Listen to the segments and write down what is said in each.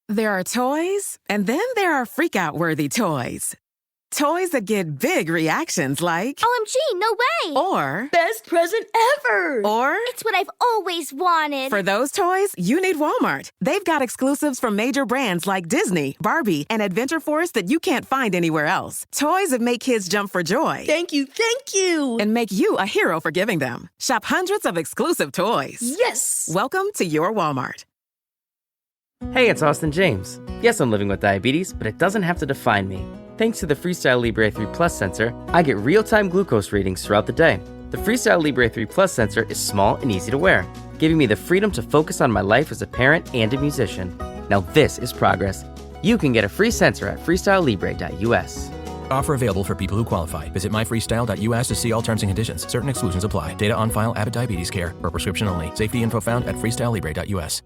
There are toys, and then there are freak-out-worthy toys. Toys that get big reactions like... OMG, no way! Or... Best present ever! Or... It's what I've always wanted. For those toys, you need Walmart. They've got exclusives from major brands like Disney, Barbie, and Adventure Force that you can't find anywhere else. Toys that make kids jump for joy. Thank you! And make you a hero for giving them. Shop hundreds of exclusive toys. Yes! Welcome to your Walmart. Hey, it's Austin James. Yes, I'm living with diabetes, but it doesn't have to define me. Thanks to the Freestyle Libre 3 Plus sensor, I get real-time glucose readings throughout the day. The Freestyle Libre 3 Plus sensor is small and easy to wear, giving me the freedom to focus on my life as a parent and a musician. Now this is progress. You can get a free sensor at freestylelibre.us. Offer available for people who qualify. Visit myfreestyle.us to see all terms and conditions. Certain exclusions apply. Data on file. Abbott Diabetes Care. For prescription only. Safety info found at freestylelibre.us.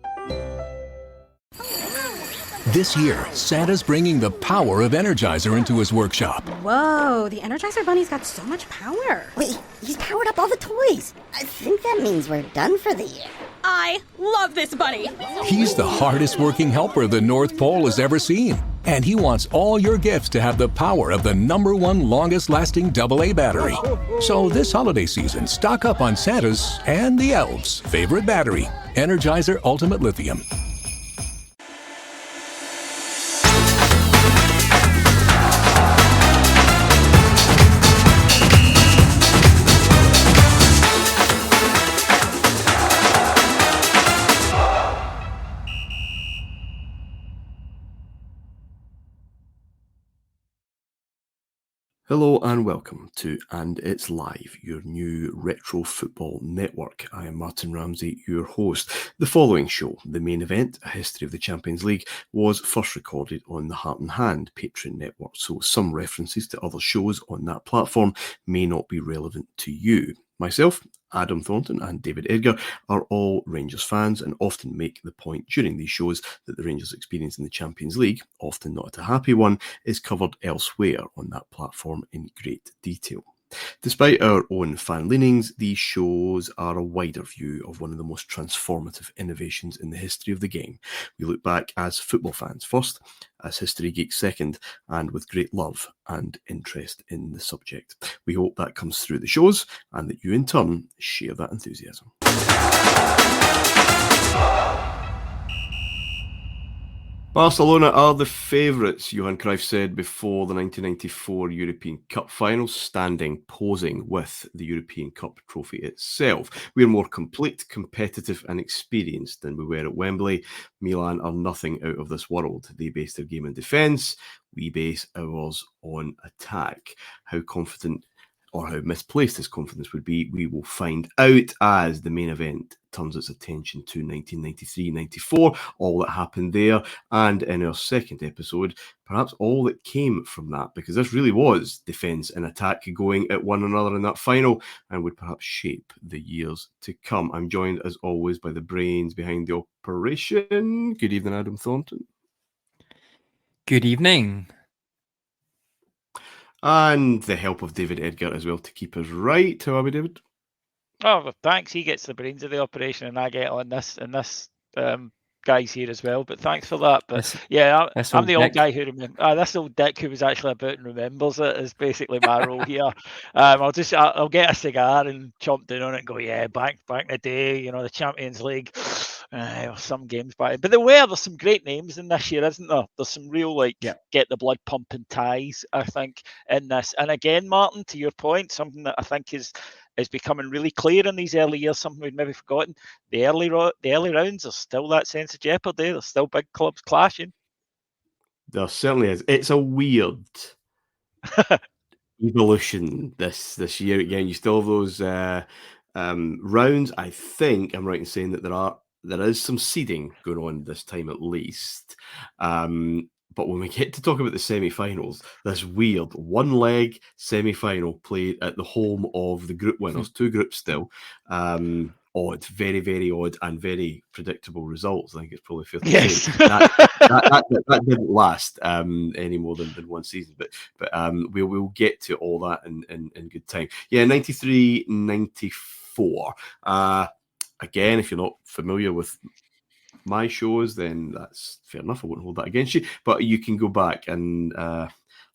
This year, Santa's bringing the power of Energizer into his workshop. Whoa, the Energizer Bunny's got so much power. Wait, he's powered up all the toys. I think that means we're done for the year. I love this bunny. He's the hardest working helper the North Pole has ever seen. And he wants all your gifts to have the power of the #1 longest lasting AA battery. So this holiday season, stock up on Santa's and the elves' favorite battery, Energizer Ultimate Lithium. Hello and welcome to And It's Live, your new retro football network. I am Martin Ramsey, your host. The following show, The Main Event, A History of the Champions League, was first recorded on the Heart and Hand Patreon network, so some references to other shows on that platform may not be relevant to you. Myself, Adam Thornton and David Edgar are all Rangers fans and often make the point during these shows that the Rangers' experience in the Champions League, often not a happy one, is covered elsewhere on that platform in great detail. Despite our own fan leanings, these shows are a wider view of one of the most transformative innovations in the history of the game. We look back as football fans first, as history geeks second, and with great love and interest in the subject. We hope that comes through the shows and that you in turn share that enthusiasm. Barcelona are the favourites, Johan Cruyff said before the 1994 European Cup final, standing, posing with the European Cup trophy itself. We're more complete, competitive and experienced than we were at Wembley. Milan are nothing out of this world. They base their game on defence. We base ours on attack. How confident or how misplaced this confidence would be, we will find out as the main event turns its attention to 1993-94, all that happened there, and in our second episode, perhaps all that came from that, because this really was defence and attack going at one another in that final, and would perhaps shape the years to come. I'm joined, as always, by the brains behind the operation. Good evening, Adam Thornton. Good evening. And the help of David Edgar as well to keep us right. How are we, David? Oh, well, thanks. He gets the brains of the operation, and I get on this. And this guy's here as well. But thanks for that. But I'm the old guy who remembers. This old dick who was actually about and remembers it is basically my role here. I'll get a cigar and chomp down on it and go, yeah, back in the day, you know, the Champions League. Some games back, but there's some great names in this year, isn't there? There's some real get the blood pumping ties, I think, in this. And again, Martin, to your point, something that I think is becoming really clear in these early years, something we'd maybe forgotten. The early rounds, there's still that sense of jeopardy. There's still big clubs clashing. There certainly is. It's a weird evolution this year. Again, you still have those rounds. I think I'm right in saying that there is some seeding going on this time at least. But when we get to talk about the semi-finals, this weird one-leg semi-final played at the home of the group winners, two groups still. Odd, very, very odd and very predictable results. I think it's probably fair to say. That didn't last any more than one season. But we'll get to all that in good time. Yeah, 93-94. Again, if you're not familiar with my shows, then that's fair enough. I won't hold that against you. But you can go back and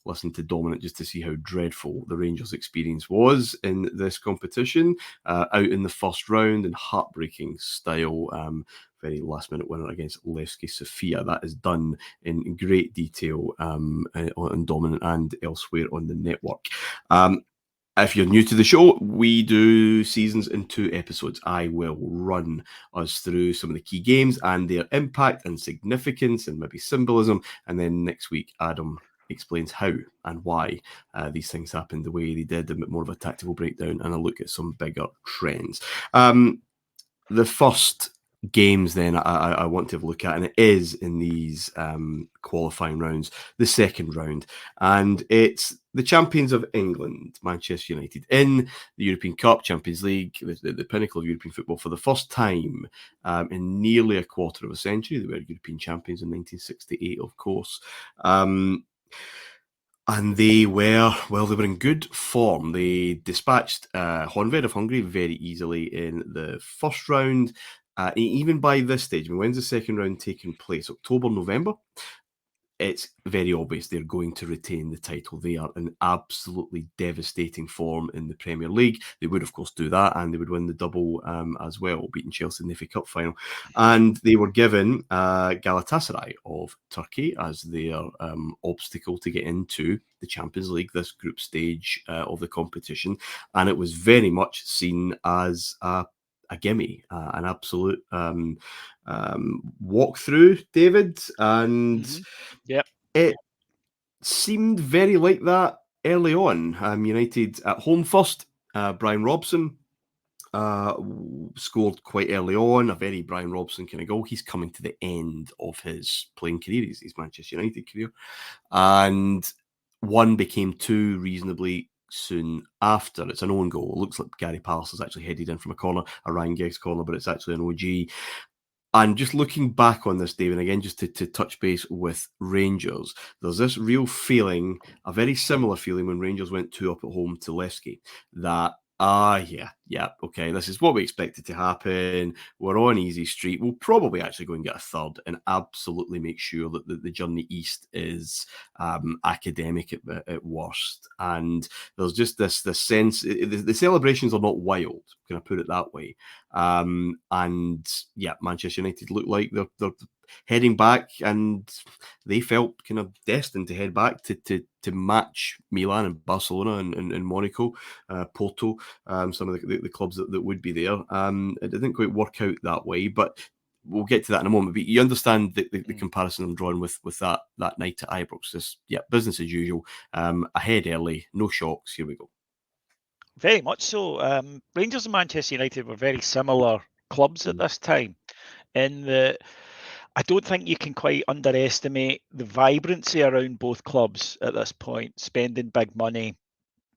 listen to Dominic just to see how dreadful the Rangers experience was in this competition, out in the first round in heartbreaking style. Very last-minute winner against Levski Sofia. That is done in great detail on Dominant and elsewhere on the network. If you're new to the show, we do seasons in 2 episodes. I will run us through some of the key games and their impact and significance and maybe symbolism. And then next week, Adam explains how and why these things happened the way they did, a bit more of a tactical breakdown and a look at some bigger trends. The first games then I want to have a look at, and it is in these qualifying rounds, the second round, and it's the champions of England, Manchester United, in the European Cup, Champions League, the pinnacle of European football for the first time in nearly a quarter of a century. They were European champions in 1968, of course. And they were in good form. They dispatched Honved of Hungary very easily in the first round. Even by this stage, when's the second round taking place? October, November? It's very obvious they're going to retain the title. They are in absolutely devastating form in the Premier League. They would, of course, do that, and they would win the double as well, beating Chelsea in the FA Cup final. And they were given Galatasary of Turkey as their obstacle to get into the Champions League, this group stage of the competition. And it was very much seen as a gimme, an absolute walkthrough, David, and it seemed very like that early on. United at home first. Brian Robson scored quite early on, a very Brian Robson kind of goal. He's coming to the end of his playing career, his Manchester United career, and 1 became 2 reasonably soon after. It's an own goal. It looks like Gary Pallister's actually headed in from a corner, a Ryan Giggs corner, but it's actually an OG. And just looking back on this, David, again, just to touch base with Rangers, there's this real feeling, a very similar feeling when Rangers went 2 up at home to Levski, that okay, this is what we expected to happen. We're on easy street. We'll probably actually go and get a third and absolutely make sure that the journey east is academic at worst. And there's just this sense, the celebrations are not wild, can I put it that way? Manchester United look like they're heading back, and they felt kind of destined to head back to match Milan and Barcelona and Monaco, Porto, some of the clubs that would be there. It didn't quite work out that way, but we'll get to that in a moment. But you understand the comparison I'm drawing with that night at Ibrox. Just, business as usual, ahead early, no shocks, here we go. Very much so. Rangers and Manchester United were very similar clubs at this time, in that I don't think you can quite underestimate the vibrancy around both clubs at this point, spending big money,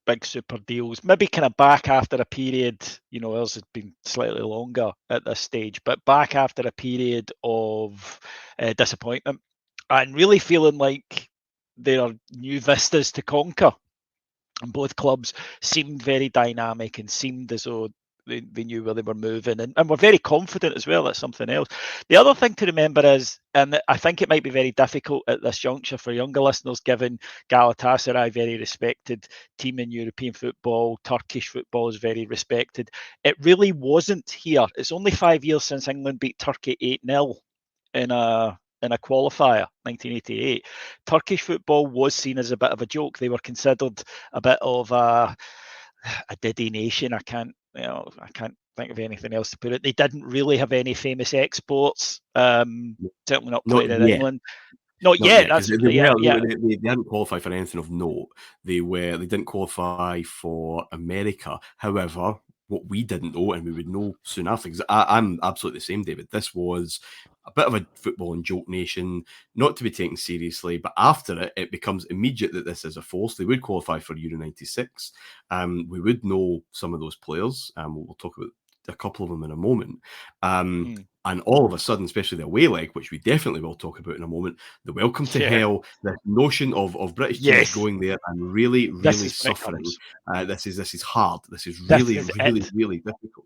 big super deals, maybe kind of back after a period, ours has been slightly longer at this stage, but back after a period of disappointment and really feeling like there are new vistas to conquer. And both clubs seemed very dynamic and seemed as though they knew where they were moving, and were very confident as well. That's something else. The other thing to remember is, and I think it might be very difficult at this juncture for younger listeners, given Galatasaray, very respected team in European football, Turkish football is very respected. It really wasn't here. It's only 5 years since England beat Turkey 8-0 in a qualifier, 1988. Turkish football was seen as a bit of a joke. They were considered a bit of a Diddy nation. I can't think of anything else to put it. They didn't really have any famous exports. Certainly not played in England. Not yet. They hadn't qualified for anything of note. They didn't qualify for America. However, what we didn't know, and we would know soon after, because I'm absolutely the same, David. This was a bit of a football and joke nation, not to be taken seriously, but after it becomes immediate that this is a force. They would qualify for Euro 96. We would know some of those players. We'll talk about a couple of them in a moment. And all of a sudden, especially the away leg, which we definitely will talk about in a moment, the welcome to hell, the notion of British teams going there and really suffering. This is hard. This is really difficult.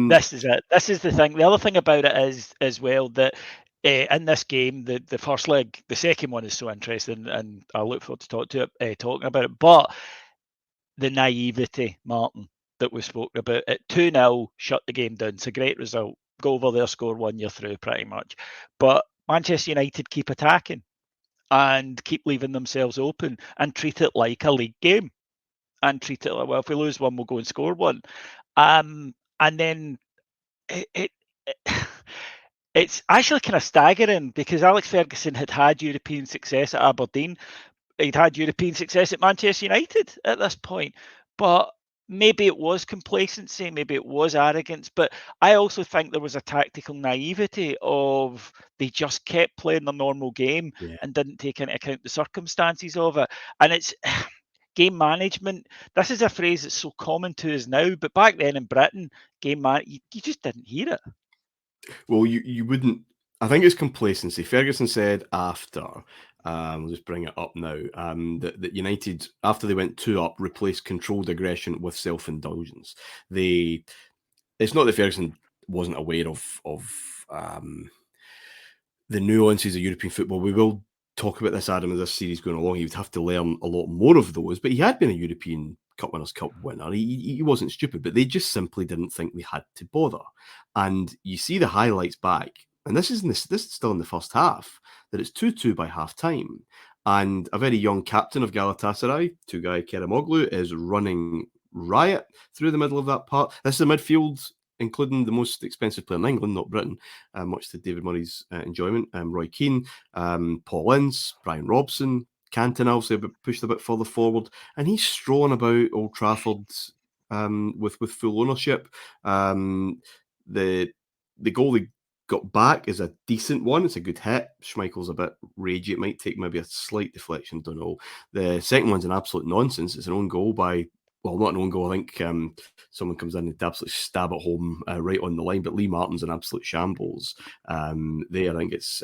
This is it. This is the thing. The other thing about it is as well that in this game, the first leg, the second one is so interesting, and I look forward to talking about it. But the naivety, Martin, that we spoke about, at 2-0, shut the game down. It's a great result. Go over there, score one, you're through pretty much. But Manchester United keep attacking and keep leaving themselves open and treat it like a league game. And treat it like, well, if we lose one, we'll go and score one. And then it's actually kind of staggering because Alex Ferguson had European success at Aberdeen. He'd had European success at Manchester United at this point. But maybe it was complacency, maybe it was arrogance. But I also think there was a tactical naivety of they just kept playing the normal game and didn't take into account the circumstances of it. And it's... game management, this is a phrase that's so common to us now, but back then in Britain, you just didn't hear it. Well, you wouldn't. I think it's complacency. Ferguson said after, we'll just bring it up now, that United, after they went 2-up, replaced controlled aggression with self-indulgence. It's not that Ferguson wasn't aware of the nuances of European football. We will talk about this, Adam, as this series going along. He would have to learn a lot more of those, but he had been a European Cup Winners' Cup winner. He wasn't stupid, but they just simply didn't think they had to bother. And you see the highlights back, and this is still in the first half, that it's 2-2 by half time. And a very young captain of Galatasaray, Tugay Kerimoglu, is running riot through the middle of that part. This is a midfield, including the most expensive player in England, not Britain, much to David Murray's enjoyment. Roy Keane, Paul Ince, Brian Robson, Cantona obviously pushed a bit further forward, and he's strolling about Old Trafford with full ownership. The goal they got back is a decent one. It's a good hit. Schmeichel's a bit ragey. It might take maybe a slight deflection, don't know. The second one's an absolute nonsense. It's an own goal by... Well, not an own goal. I think someone comes in and absolutely stab it home right on the line. But Lee Martin's an absolute shambles. There, I think it's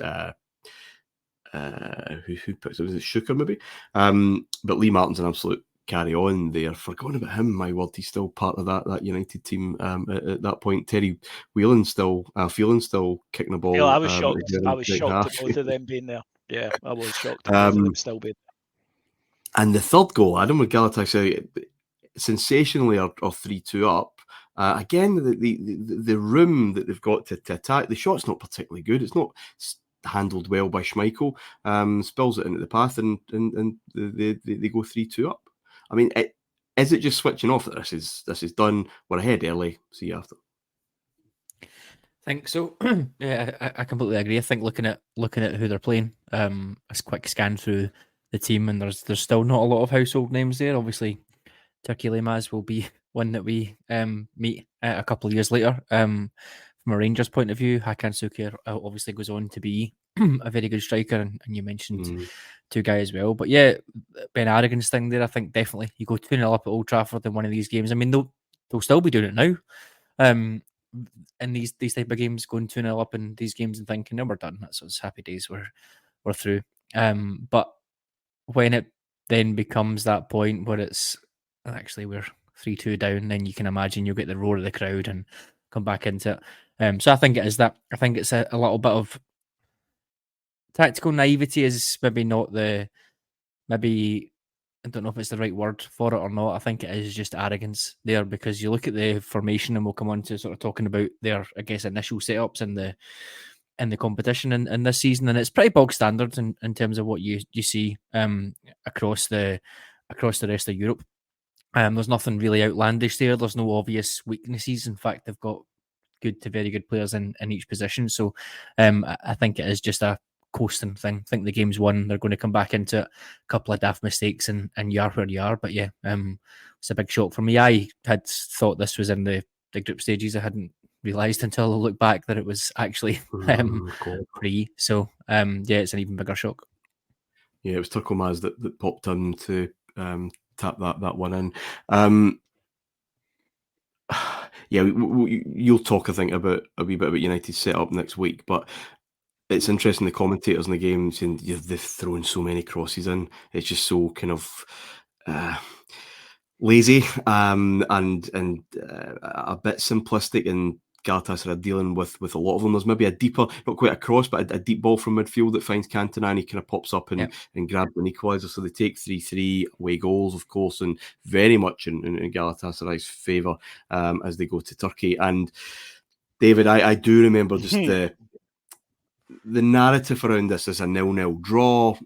who picks it? Was it Schuker maybe? But Lee Martin's an absolute carry on there. Forgotten about him. My word, he's still part of that United team at that point. Terry Phelan's still kicking the ball. Yeah, I was shocked. I was shocked at both of them being there. Yeah, I was shocked at both of them still being there. And the third goal, Adam, with Galatasary sensationally are 3-2 up. Again, the room that they've got to attack, the shot's not particularly good. It's not handled well by Schmeichel. Spills it into the path, and they go 3-2 up. I mean, is it just switching off that this is done? We're ahead early. See you after. I think so. Yeah, I completely agree. I think looking at who they're playing, a quick scan through the team, and there's still not a lot of household names there. Obviously, Turkey Lemaz will be one that we meet a couple of years later. From a Rangers point of view, Hakan Şükür obviously goes on to be a very good striker, and you mentioned Tugay as well. But yeah, Ben Arrogance thing there, I think definitely you go 2-0 up at Old Trafford in one of these games. I mean, they'll still be doing it now. In these type of games, going 2-0 up in these games and thinking, no, we're done. That's what's happy days. We're through. But when it then becomes that point where it's actually we're 3-2 down, then you can imagine you'll get the roar of the crowd and come back into it. So I think it is that. I think it's a little bit of tactical naivety is maybe not maybe I don't know if it's the right word for it or not. I think it is just arrogance there, because you look at the formation, and we'll come on to sort of talking about their, I guess, initial setups in the competition in this season, and it's pretty bog standard in terms of what you see across the rest of Europe. There's nothing really outlandish there. There's no obvious weaknesses. In fact, they've got good to very good players in each position. So I think it is just a coasting thing. I think the game's won. They're going to come back into it. A couple of daft mistakes, and you are where you are. But yeah, it's a big shock for me. I had thought this was in the group stages. I hadn't realised until I looked back that it was actually pre. So yeah, it's an even bigger shock. Yeah, it was Turkelmaz that popped in to tap that one in. Yeah, you'll talk, I think, about a wee bit about United's setup next week, but it's interesting, the commentators in the game saying they've thrown so many crosses in. It's just so kind of lazy and a bit simplistic in Galatasaray dealing with a lot of them. There's maybe a deeper, not quite a cross, but a deep ball from midfield that finds Cantona, and he kind of pops up and grabs an equaliser. So they take 3-3 away goals, of course, and very much in Galatasaray's favour as they go to Turkey. And David, I do remember just the narrative around this is a 0-0 draw.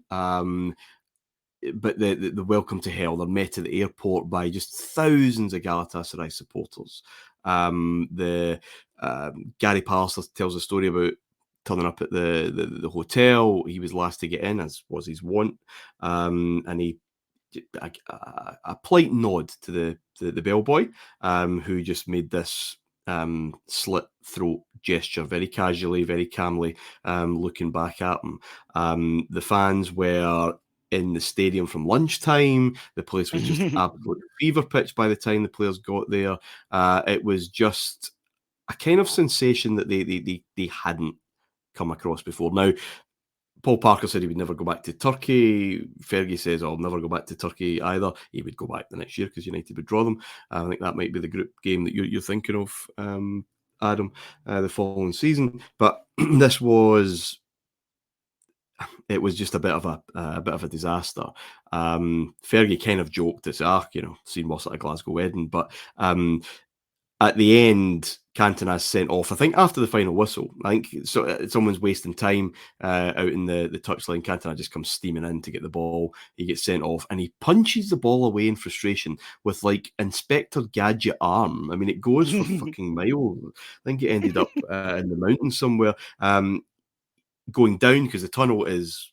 But the welcome to hell, they're met at the airport by just thousands of Galatasaray supporters. Gary Pallister tells a story about turning up at the hotel. He was last to get in, as was his wont, and he a polite nod to the bellboy, who just made this slit throat gesture very casually, very calmly, looking back at him. The fans were in the stadium from lunchtime. The place was just absolute fever pitch by the time the players got there. It was just a kind of sensation that they hadn't come across before. Now, Paul Parker said he would never go back to Turkey. Fergie says, I'll never go back to Turkey either. He would go back the next year because United would draw them. I think that might be the group game that you're thinking of, Adam, the following season. But this was... It was just a bit of a disaster. Fergie kind of joked to say, seen worse at a Glasgow wedding, but at the end, Cantona's sent off. I think after the final whistle, I think someone's wasting time out in the touchline. Cantona just comes steaming in to get the ball. He gets sent off, and he punches the ball away in frustration with like Inspector Gadget arm. I mean, it goes for fucking miles. I think it ended up in the mountains somewhere. Going down, because the tunnel is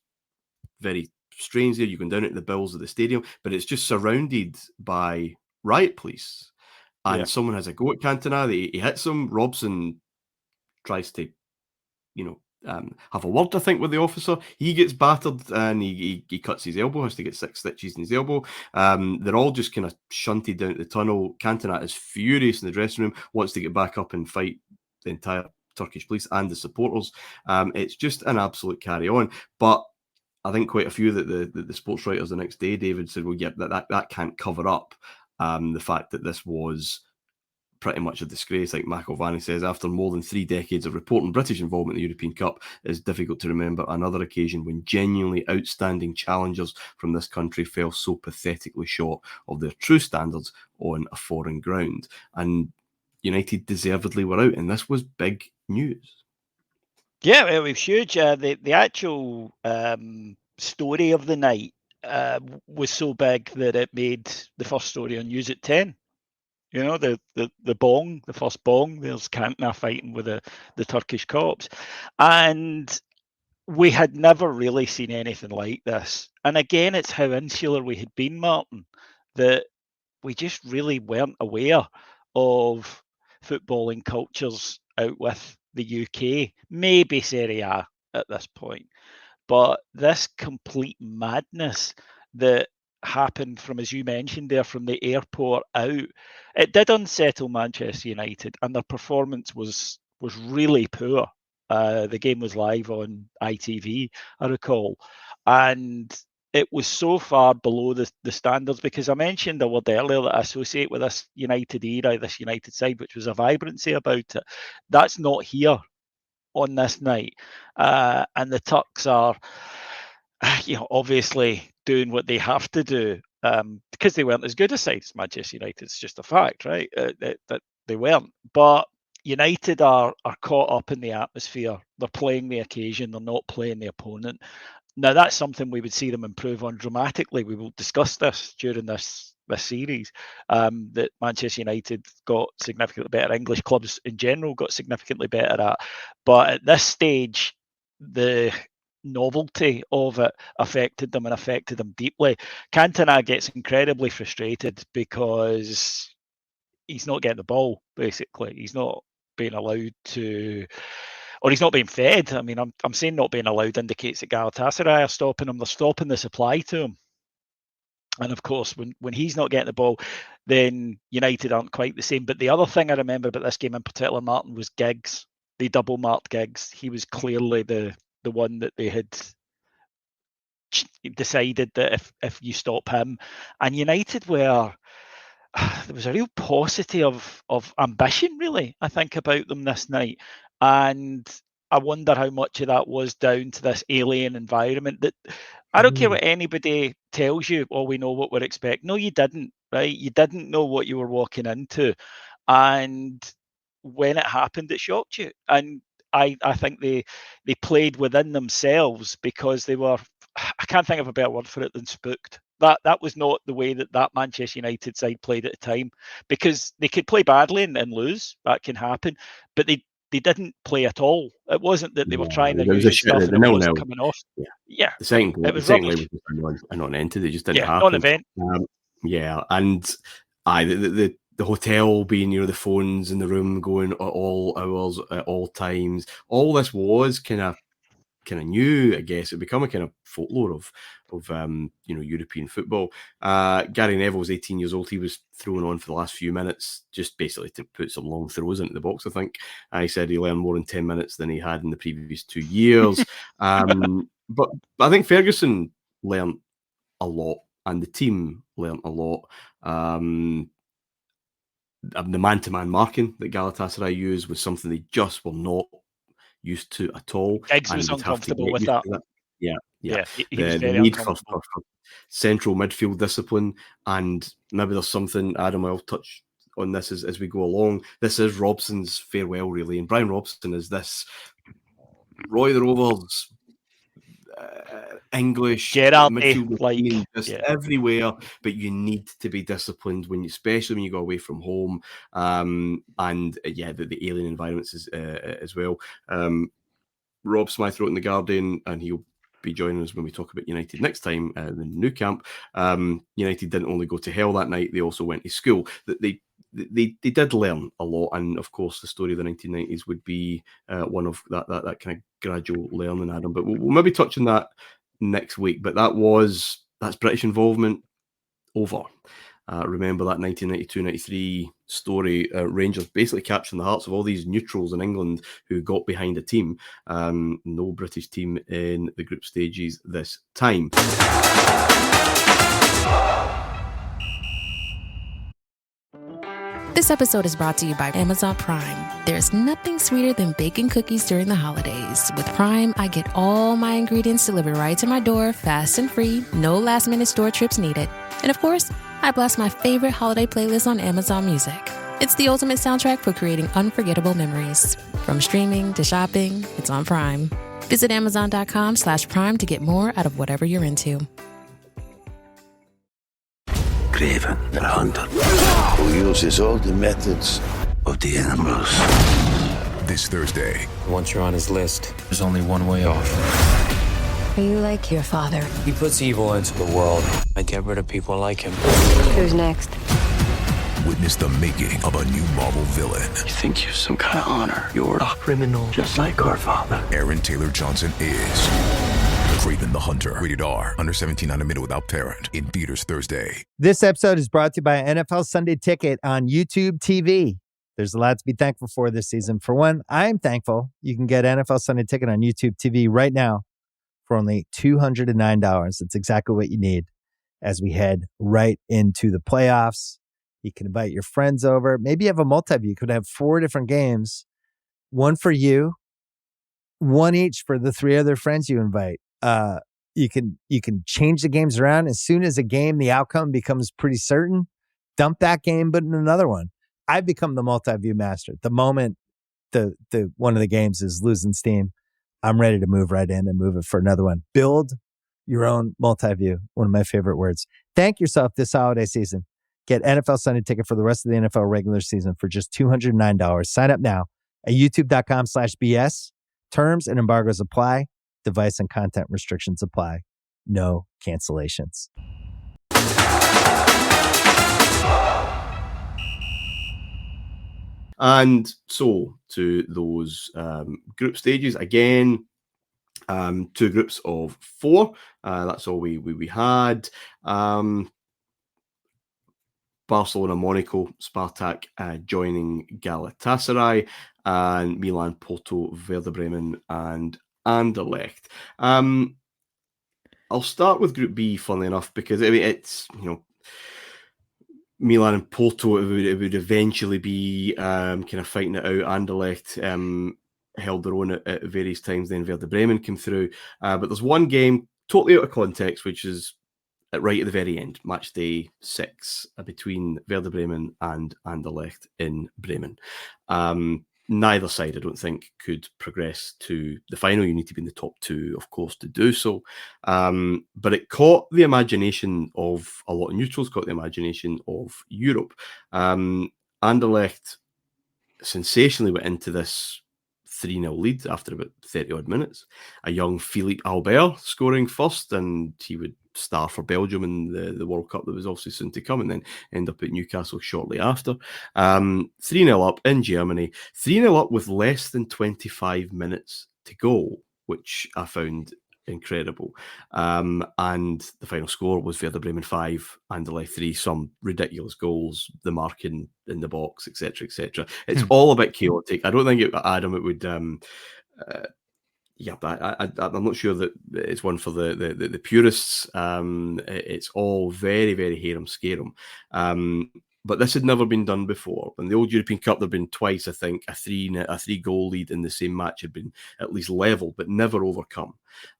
very strange there. You're going down into the bills of the stadium, but it's just surrounded by riot police. And someone has a go at Cantona. He hits him. Robson tries to, have a word, I think, with the officer. He gets battered and he cuts his elbow, has to get 6 stitches in his elbow. They're all just kind of shunted down to the tunnel. Cantona is furious in the dressing room, wants to get back up and fight the entire Turkish police and the supporters. It's just an absolute carry on. But I think quite a few that the sports writers the next day, David, said, well, yeah, that can't cover up the fact that this was pretty much a disgrace. Like McElvaney says, after more than 3 decades of reporting British involvement in the European Cup, it's difficult to remember another occasion when genuinely outstanding challengers from this country fell so pathetically short of their true standards on a foreign ground. And United deservedly were out, and this was big news. Yeah, it was huge. The actual story of the night was so big that it made the first story on News at 10. The bong, the first bong, there's Cantona fighting with the Turkish cops. And we had never really seen anything like this. And again, it's how insular we had been, Martin, that we just really weren't aware of footballing cultures out with the UK, maybe Serie A at this point. But this complete madness that happened from, as you mentioned there, from the airport out, it did unsettle Manchester United, and their performance was really poor. The game was live on ITV, I recall, and it was so far below the standards, because I mentioned a word earlier that I associate with this United era, this United side, which was a vibrancy about it. That's not here on this night, and the Turks are, obviously doing what they have to do, because they weren't as good a side as Manchester United. It's just a fact, right? That they weren't. But United are caught up in the atmosphere. They're playing the occasion. They're not playing the opponent. Now, that's something we would see them improve on dramatically. We will discuss this during this series, that Manchester United got significantly better. English clubs in general got significantly better at. But at this stage, the novelty of it affected them, and affected them deeply. Cantona gets incredibly frustrated because he's not getting the ball, basically. He's not being allowed to, or he's not being fed. I mean, I'm saying not being allowed indicates that Galatasaray are stopping him. They're stopping the supply to him. And of course, when he's not getting the ball, then United aren't quite the same. But the other thing I remember about this game in particular, Martin, was Giggs. They double marked Giggs. He was clearly the one that they had decided that if you stop him, and United were there was a real paucity of ambition, really, I think, about them this night. And I wonder how much of that was down to this alien environment. That I don't care what anybody tells you, we know what we're expecting. No, you didn't, right? You didn't know what you were walking into. And when it happened, it shocked you. And I think they played within themselves because they were, I can't think of a better word for it than spooked. That was not the way that Manchester United side played at the time, because they could play badly and lose. That can happen. But they didn't play at all. It wasn't that they were trying their usual stuff and it wasn't coming off. Yeah. The second it was leg was a non-entity. It just didn't happen. Non-event. And the hotel being near the phones in the room going at all hours, at all times. All this was kind of new, I guess. It become a kind of folklore of European football. Gary Neville was 18 years old. He was thrown on for the last few minutes, just basically to put some long throws into the box, I think. He said he learned more in 10 minutes than he had in the previous 2 years. But I think Ferguson learned a lot, and the team learned a lot. The man-to-man marking that Galatasaray used was something they just were not used to at all. Giggs was uncomfortable with that. Yeah. He was very need for uncomfortable. Central midfield discipline, and maybe there's something, Adam, I'll touch on this as we go along. This is Robson's farewell, really, and Brian Robson is this Roy the Rovers English midfield, everywhere, but you need to be disciplined especially when you go away from home. The alien environments as well. Rob Smythe wrote in The Guardian, and he'll be joining us when we talk about United next time, the new camp. United didn't only go to hell that night, they also went to school. They did learn a lot, and of course the story of the 1990s would be one of that kind of gradual learning, Adam. But we'll maybe touch on that next week. But that's British involvement over. Remember that 1992-93 story, Rangers basically capturing the hearts of all these neutrals in England who got behind a team. No British team in the group stages this time. This episode is brought to you by Amazon Prime. There's nothing sweeter than baking cookies during the holidays. With Prime, I get all my ingredients delivered right to my door, fast and free, no last-minute store trips needed. And of course, I blast my favorite holiday playlist on Amazon Music. It's the ultimate soundtrack for creating unforgettable memories. From streaming to shopping, it's on Prime. Visit Amazon.com/Prime to get more out of whatever you're into. Craven, the hunter, who uses all the methods of the animals. This Thursday. Once you're on his list, there's only one way off. Are you like your father? He puts evil into the world. I get rid of people like him. Who's next? Witness the making of a new Marvel villain. You think you have some kind of honor. You're a criminal, just like our father. Aaron Taylor Johnson is Craven the Hunter. Rated R. Under 17 on admitted without parent. In theaters Thursday. This episode is brought to you by NFL Sunday Ticket on YouTube TV. There's a lot to be thankful for this season. For one, I'm thankful you can get NFL Sunday Ticket on YouTube TV right now for only $209. It's exactly what you need as we head right into the playoffs. You can invite your friends over. Maybe you have a multi-view. You could have 4 different games, one for you, one each for the 3 other friends you invite. You can change the games around as soon as the outcome becomes pretty certain. Dump that game, put in another one. I've become the multi-view master. The moment the one of the games is losing steam, I'm ready to move right in and move it for another one. Build your own multi-view. One of my favorite words. Thank yourself this holiday season. Get NFL Sunday Ticket for the rest of the NFL regular season for just $209. Sign up now at youtube.com/BS. Terms and embargoes apply. Device and content restrictions apply. No cancellations. And so to those group stages again. 2 groups of 4. That's all we had. Barcelona Monaco, Spartak joining Galatasaray, and Milan, Porto, Werder Bremen and Anderlect. I'll start with Group B, funnily enough, because it's Milan and Porto, it would eventually be kind of fighting it out. Anderlecht held their own at various times. Then Werder Bremen came through. But there's one game totally out of context, which is right at the very end, match day 6, between Werder Bremen and Anderlecht in Bremen. Neither side, I don't think, could progress to the final. You need to be in the top 2, of course, to do so. But it caught the imagination of a lot of neutrals, caught the imagination of Europe. Anderlecht sensationally went into this 3-0 lead after about 30-odd minutes. A young Philippe Albert scoring first, and he would star for Belgium in the World Cup that was obviously soon to come, and then end up at Newcastle shortly after. 3-0 up in Germany, 3-0 up with less than 25 minutes to go, which I found incredible. And the final score was Werder Bremen 5, Anderlecht 3, some ridiculous goals, the marking in the box, etc., etc. It's all a bit chaotic. I don't think, Adam, it would... I'm not sure that it's one for the purists. It's all very, very harum-scarum. But this had never been done before. In the old European Cup, there had been twice, I think, a 3-goal lead in the same match had been at least level, but never overcome.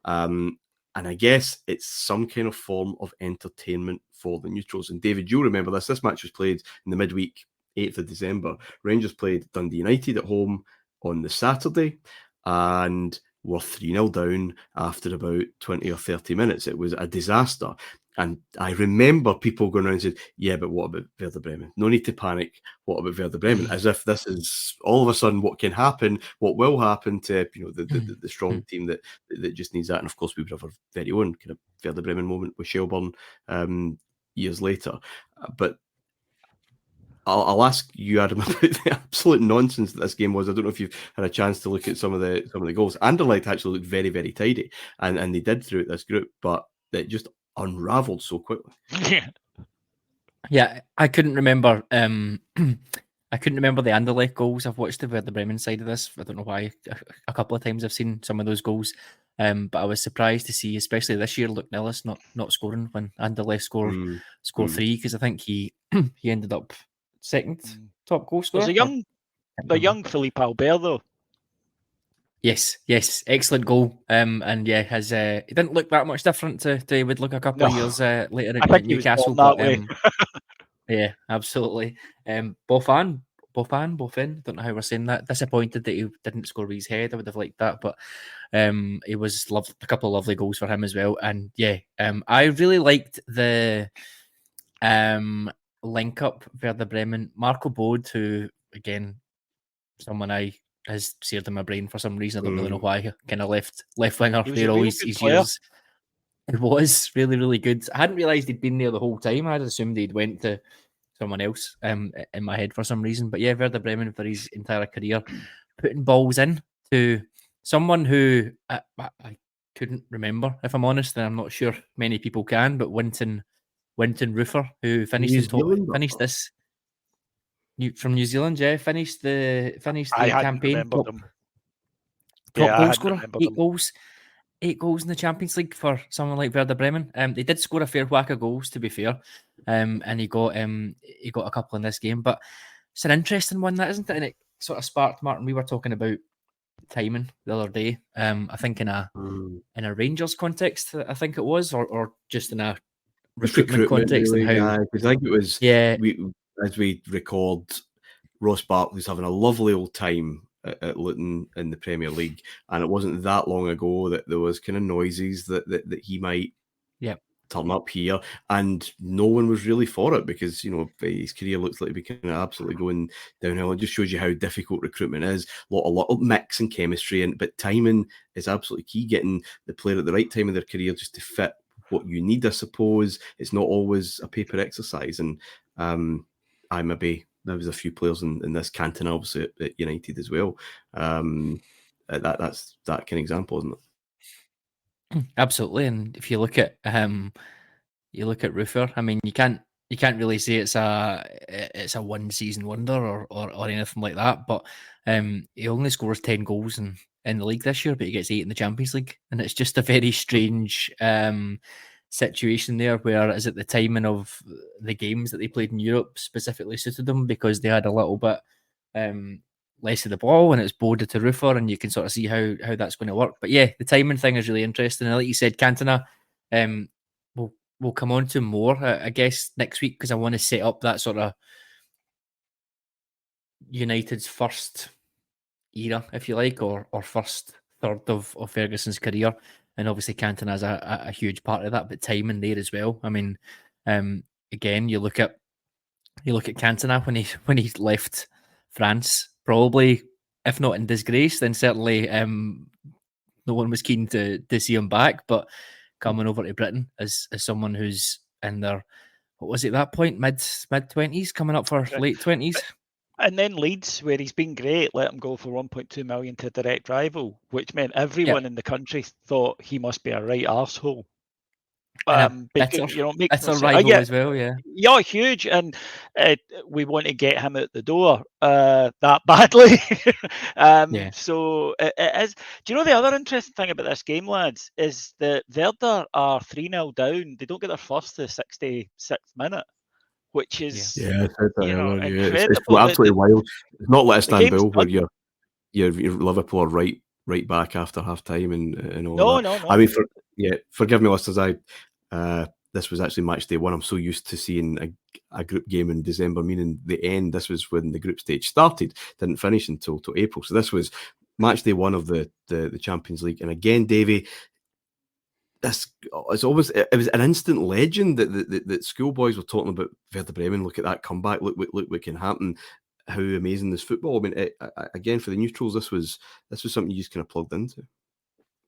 And I guess it's some kind of form of entertainment for the neutrals. And David, you'll remember this. This match was played in the midweek, 8th of December. Rangers played Dundee United at home on the Saturday, and were 3-0 down after about 20 or 30 minutes. It was a disaster. And I remember people going around and saying, yeah, but what about Werder Bremen? No need to panic. What about Werder Bremen? As if this is all of a sudden what can happen, what will happen to the strong team that just needs that. And of course, we would have our very own kind of Werder Bremen moment with Shelbourne years later. But I'll ask you, Adam, about the absolute nonsense that this game was. I don't know if you've had a chance to look at some of the goals. Anderlecht actually looked very, very tidy, and they did throughout this group, but it just unravelled so quickly. Yeah, I couldn't remember. I couldn't remember the Anderlecht goals. I've watched the Bremen side of this. I don't know why. A couple of times I've seen some of those goals, but I was surprised to see, especially this year, Luke Nellis not scoring when Anderlecht scored 3, because I think he ended up second top goal scorer. There's a young Philippe Albert though. Yes, excellent goal. And yeah, he didn't look that much different to he would look a couple of years later at Newcastle. But yeah, absolutely. Boffin. Don't know how we're saying that. Disappointed that he didn't score with his head. I would have liked that, but it was a couple of lovely goals for him as well. And yeah, I really liked the link up Werder Bremen. Marco Bode, who again, someone has seared in my brain for some reason. I don't really know why. Kind of left winger there all his years. It was really, really good. I hadn't realised he'd been there the whole time. I'd assumed he'd went to someone else in my head for some reason. But yeah, Werder Bremen for his entire career, putting balls in to someone who I couldn't remember, if I'm honest, and I'm not sure many people can, but Winton Roofer, who finished this from New Zealand, finished the campaign. Top goal scorer, 8 goals in the Champions League for someone like Werder Bremen. They did score a fair whack of goals, to be fair, and he got a couple in this game. But it's an interesting one, that isn't it? And it sort of sparked, Martin. We were talking about timing the other day. I think in a Rangers context, I think it was, or just in a recruitment context. Really, because I think it was. Yeah, as we record, Ross Barkley's having a lovely old time at Luton in the Premier League, and it wasn't that long ago that there was kind of noises that he might turn up here, and no one was really for it because his career looks like it kind of absolutely going downhill. It just shows you how difficult recruitment is. A lot of mix and chemistry, but timing is absolutely key. Getting the player at the right time in their career just to fit what you need, I suppose. It's not always a paper exercise, and there was a few players in this Cantona, obviously at United as well. That's that kind of example, isn't it? Absolutely. And if you look at Roofer, I mean, you can't really say it's a one season wonder or anything like that. But he only scores 10 goals in the league this year, but he gets 8 in the Champions League, and it's just a very strange situation there where is it the timing of the games that they played in Europe specifically suited them because they had a little bit less of the ball and it's Bode to Ruffer, and you can sort of see how that's going to work. But yeah, the timing thing is really interesting. And like you said, Cantona, we'll come on to more, I guess, next week, because I want to set up that sort of United's first era, if you like, or first third of Ferguson's career. And obviously Cantona is a huge part of that, but timing there as well. I mean, again, you look at Cantona when he left France, probably, if not in disgrace, then certainly no one was keen to see him back. But coming over to Britain as someone who's in their, what was it at that point, mid 20s, coming up for late 20s. And then Leeds, where he's been great, let him go for 1.2 million to a direct rival, which meant everyone in the country thought he must be a right arsehole. Bitter, you know, it's a rival as well, yeah, huge, and we want to get him out the door that badly. So it is. Do you know the other interesting thing about this game, lads, is that Werder are 3-0 down. They don't get their first to the 66th minute, which is incredible. It's absolutely wild. It's not like a Istanbul where your Liverpool are right back after half time and all that. No. I mean, forgive me, listeners. This was actually match day 1. I'm so used to seeing a group game in December, meaning the end. This was when the group stage started, didn't finish until April. So this was match day 1 of the Champions League. And again, Davey, it was an instant legend that schoolboys were talking about Werder Bremen. Look at that comeback. Look what can happen. How amazing this football. I mean, again, for the neutrals, this was something you just kind of plugged into.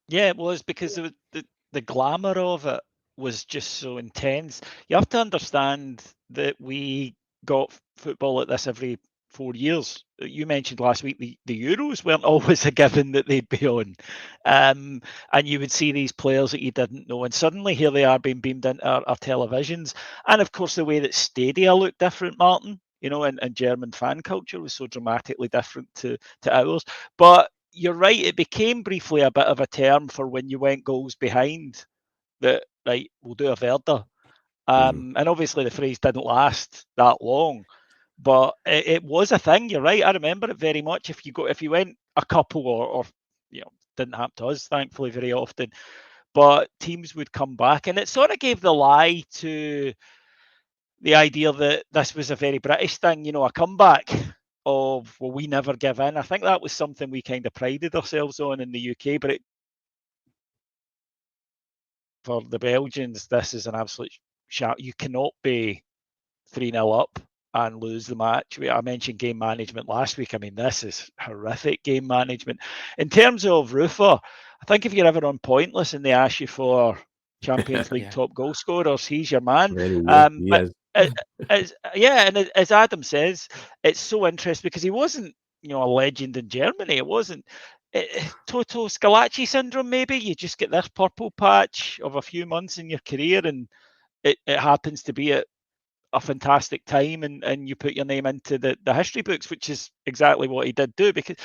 Yeah, it was, because the glamour of it was just so intense. You have to understand that we got football like this every 4 years. You mentioned last week the Euros weren't always a given that they'd be on. And you would see these players that you didn't know, and suddenly here they are being beamed into our televisions. And of course, the way that stadia looked different, Martin, you know, and German fan culture was so dramatically different to ours. But you're right, it became briefly a bit of a term for when you went goals behind, that, right, we'll do a Werder. And obviously the phrase didn't last that long, but it was a thing. You're right, I remember it very much. If you went a couple or you know, didn't happen to us, thankfully, very often, but teams would come back, and it sort of gave the lie to the idea that this was a very British thing, you know, a comeback of, well, we never give in. I think that was something we kind of prided ourselves on in the UK, but for the Belgians, this is an absolute shout. You cannot be 3-0 up and lose the match. I mentioned game management last week. I mean, this is horrific game management. In terms of Ruffer, I think if you're ever on Pointless and they ask you for Champions League top goal scorers, he's your man. As Adam says, it's so interesting because he wasn't, you know, a legend in Germany. It wasn't Toto Scalacci syndrome. Maybe you just get this purple patch of a few months in your career, and it happens to be at a fantastic time, and you put your name into the history books, which is exactly what he did do. Because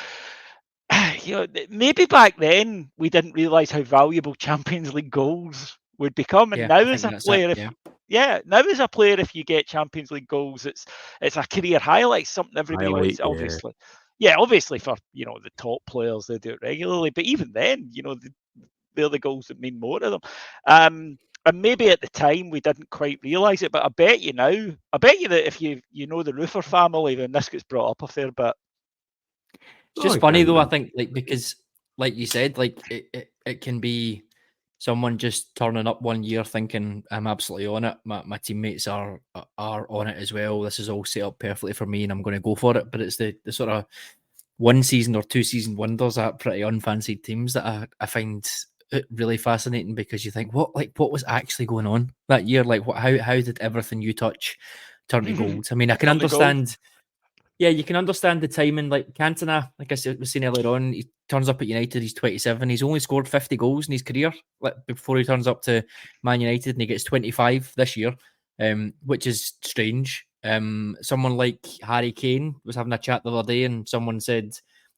you know, maybe back then we didn't realise how valuable Champions League goals would become, and now as a player, now as a player, if you get Champions League goals, it's a career highlight, something everybody wants. Obviously for, you know, the top players, they do it regularly, but even then, you know, they're the goals that mean more to them. And maybe at the time we didn't quite realise it, but I bet you that if you know the Ruffer family, then this gets brought up a fair bit. It's just funny though, I think, like, because like you said, like it can be someone just turning up one year thinking, I'm absolutely on it. My teammates are on it as well. This is all set up perfectly for me and I'm going to go for it. But it's the sort of 1 season or 2 season wonders at pretty unfancied teams that I find it really fascinating, because you think, what was actually going on that year? Like, how did everything you touch turn to gold? I mean, I can understand. Yeah, you can understand the timing. Like Cantona, like I was saying earlier on, he turns up at United, he's 27. He's only scored 50 goals in his career, like, before he turns up to Man United, and he gets 25 this year, which is strange. Someone like Harry Kane was having a chat the other day, and someone said,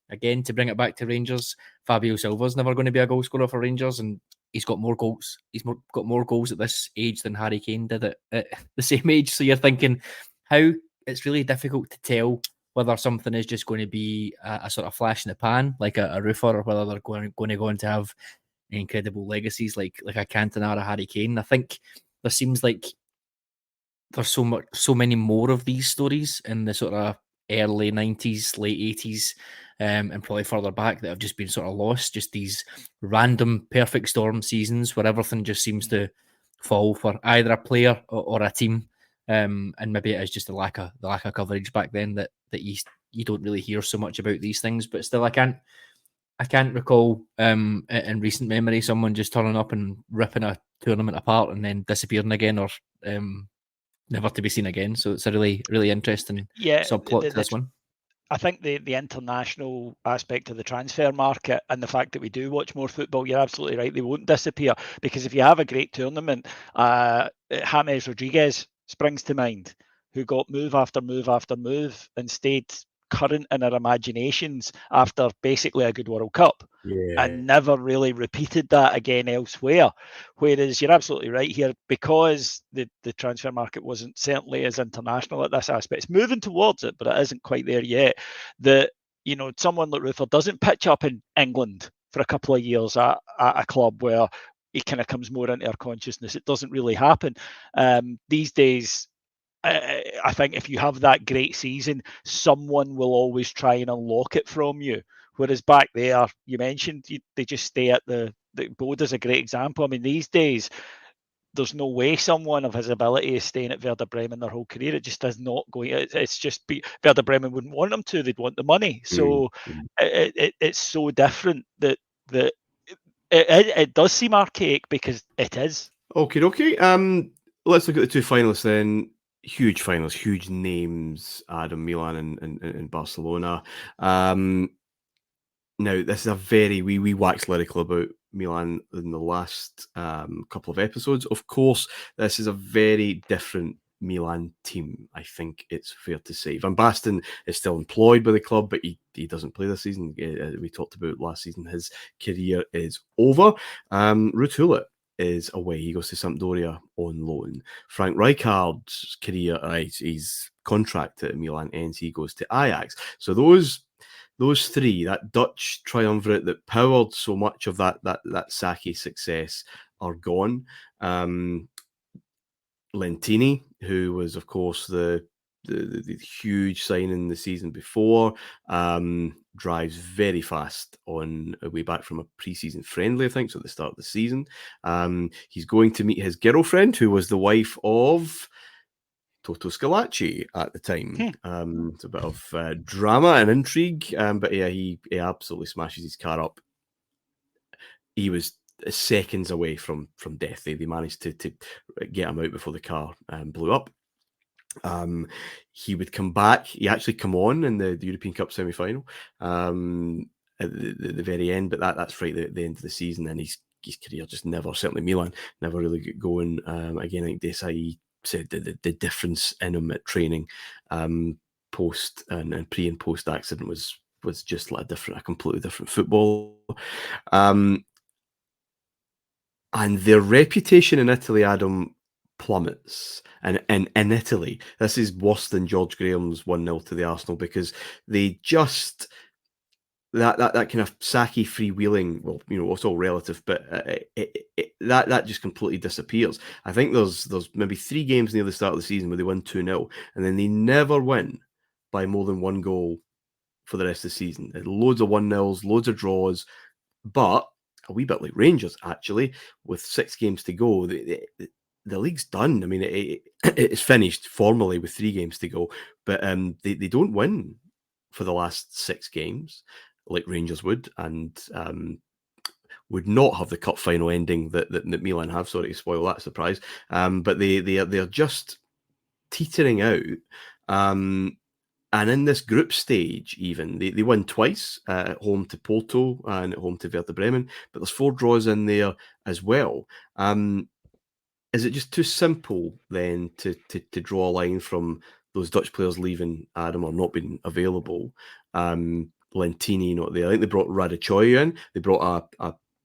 again, to bring it back to Rangers, Fabio Silva's never going to be a goal scorer for Rangers, and he's got more goals. Got more goals at this age than Harry Kane did at the same age. So you're thinking how it's really difficult to tell whether something is just going to be a sort of flash in the pan, like a roofer, or whether they're going to go on to have incredible legacies like a Cantona or a Harry Kane. I think there seems like there's so many more of these stories in the sort of early 90s, late 80s, and probably further back that have just been sort of lost. Just these random perfect storm seasons where everything just seems to fall for either a player or a team. And maybe it is just the lack of coverage back then that you don't really hear so much about these things. But still, I can't recall in recent memory someone just turning up and ripping a tournament apart and then disappearing again, or never to be seen again. So it's a really, really interesting subplot to this one. I think the international aspect of the transfer market and the fact that we do watch more football, you're absolutely right. They won't disappear, because if you have a great tournament, James Rodriguez springs to mind, who got move after move after move and stayed current in our imaginations after basically a good World Cup, and never really repeated that again elsewhere. Whereas you're absolutely right here, because the transfer market wasn't certainly as international at this aspect. It's moving towards it, but it isn't quite there yet. That, you know, someone like Ruther doesn't pitch up in England for a couple of years at a club where he kind of comes more into our consciousness. It doesn't really happen these days. I think if you have that great season, someone will always try and unlock it from you. Whereas back there, you mentioned they just stay at the Boda's a great example. I mean, these days, there's no way someone of his ability is staying at Werder Bremen their whole career. It just is not going. It's just Werder Bremen wouldn't want them to. They'd want the money. So it's so different that it does seem archaic, because it is. Okay. Let's look at the two finalists then. Huge finalists, huge names, Adam, Milan and Barcelona. Now, this is we waxed lyrical about Milan in the last couple of episodes. Of course, this is a very different Milan team, I think it's fair to say. Van Basten is still employed by the club, but he doesn't play this season. We talked about last season, his career is over. Ruud Gullit is away. He goes to Sampdoria on loan. Frank Rijkaard's career, his contract at Milan ends. He goes to Ajax. So those three, that Dutch triumvirate that powered so much of that Saki success, are gone. Lentini, who was of course the huge signing the season before, drives very fast on a way back from a pre-season friendly, I think, so at the start of the season. He's going to meet his girlfriend, who was the wife of Toto Scalacci at the time. It's a bit of drama and intrigue, but yeah, he absolutely smashes his car up. He was seconds away from death. They managed to get him out before the car blew up. He would come back. He actually come on in the European Cup semi-final at the very end, but that's right at the end of the season. And his career just never, certainly Milan, never really got going. Again, I think Desailly said the difference in him at training post and pre and post accident was just like a completely different football. And their reputation in Italy, Adam, plummets. And in Italy, this is worse than George Graham's 1-0 to the Arsenal, because they just that kind of Saki freewheeling. Well, you know, it's all relative, but that just completely disappears. I think there's maybe 3 games near the start of the season where they win 2-0, and then they never win by more than 1 goal for the rest of the season. Loads of 1-0s, loads of draws, but a wee bit like Rangers, actually, with 6 games to go. The league's done. I mean, it's finished formally with 3 games to go, but they don't win for the last 6 games like Rangers would, and would not have the cup final ending that Milan have. Sorry to spoil that surprise, but they're just teetering out. And in this group stage, even, they win twice, at home to Porto and at home to Werder Bremen, but there's 4 draws in there as well. Is it just too simple then to draw a line from those Dutch players leaving, Adam, or not being available? Lentini not there. I think they brought Radichoy in. They brought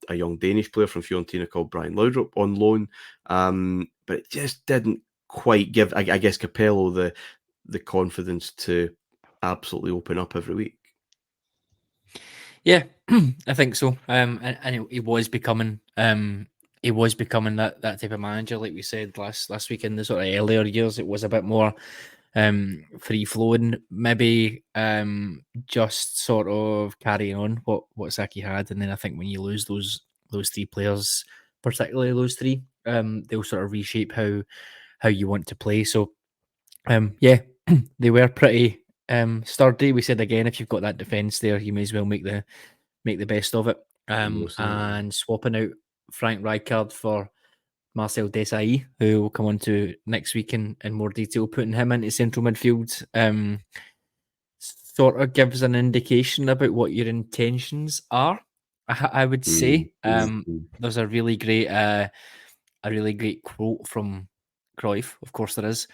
a a young Danish player from Fiorentina called Brian Laudrup on loan, but it just didn't quite give, I guess, Capello the confidence to absolutely open up every week. Yeah, I think so. And he was becoming that type of manager, like we said last week. In the sort of earlier years, it was a bit more free flowing, maybe just sort of carrying on what Saki had. And then I think when you lose those three players, particularly those three, they'll sort of reshape how you want to play. So yeah, they were pretty sturdy. We said again, if you've got that defence there, you may as well make the best of it. And swapping out Frank Rijkaard for Marcel Desailly, who will come on to next week in more detail, putting him into central midfield, sort of gives an indication about what your intentions are. I would say there's a really great quote from Cruyff, of course there is,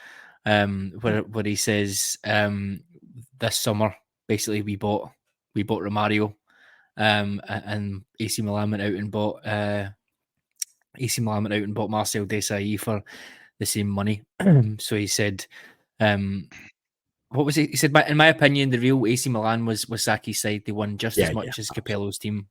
where he says, this summer basically we bought Romario, and AC Milan went out and bought Marcel Desailly for the same money. So he said, what was it? He said, in my opinion, the real AC Milan was Saki's side. They won just as much as Capello's team,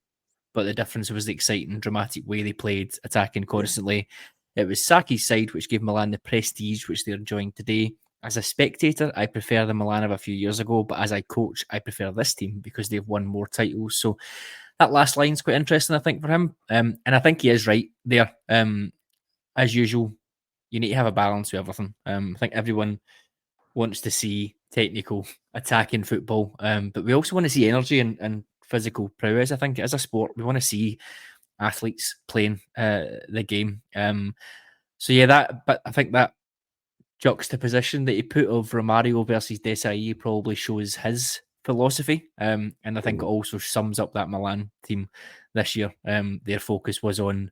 but the difference was the exciting, dramatic way they played, attacking constantly. It was Saki's side which gave Milan the prestige which they're enjoying today. As a spectator, I prefer the Milan of a few years ago, but as I coach, I prefer this team because they've won more titles. So that last line's quite interesting, I think, for him. And I think he is right there. As usual, you need to have a balance with everything. I think everyone wants to see technical attacking football, but we also want to see energy and physical prowess. I think as a sport, we want to see athletes playing the game. So yeah, but I think that juxtaposition that he put of Romario versus Desailly probably shows his philosophy, and I think it also sums up that Milan team this year. Their focus was on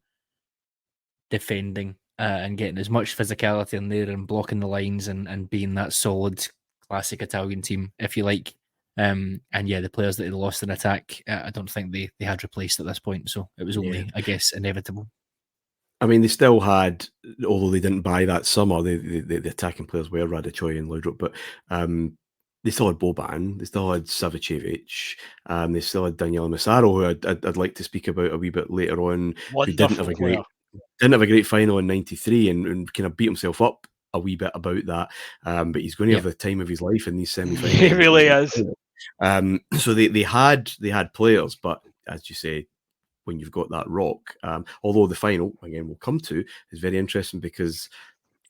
defending and getting as much physicality in there and blocking the lines and being that solid classic Italian team, if you like. And yeah, the players that they lost in attack, I don't think they had replaced at this point, so it was only, I guess, inevitable. I mean, they still had, although they didn't buy that summer, the attacking players were Radicoj and Laudrup, but they still had Boban, they still had Savicevic, they still had Daniele Massaro, who I'd like to speak about a wee bit later on, who didn't have a great final in '93 and kind of beat himself up a wee bit about that, but he's going to have the time of his life in these semi-finals. He really is. So they had players, but as you say, when you've got that rock, although the final, again, we'll come to, is very interesting because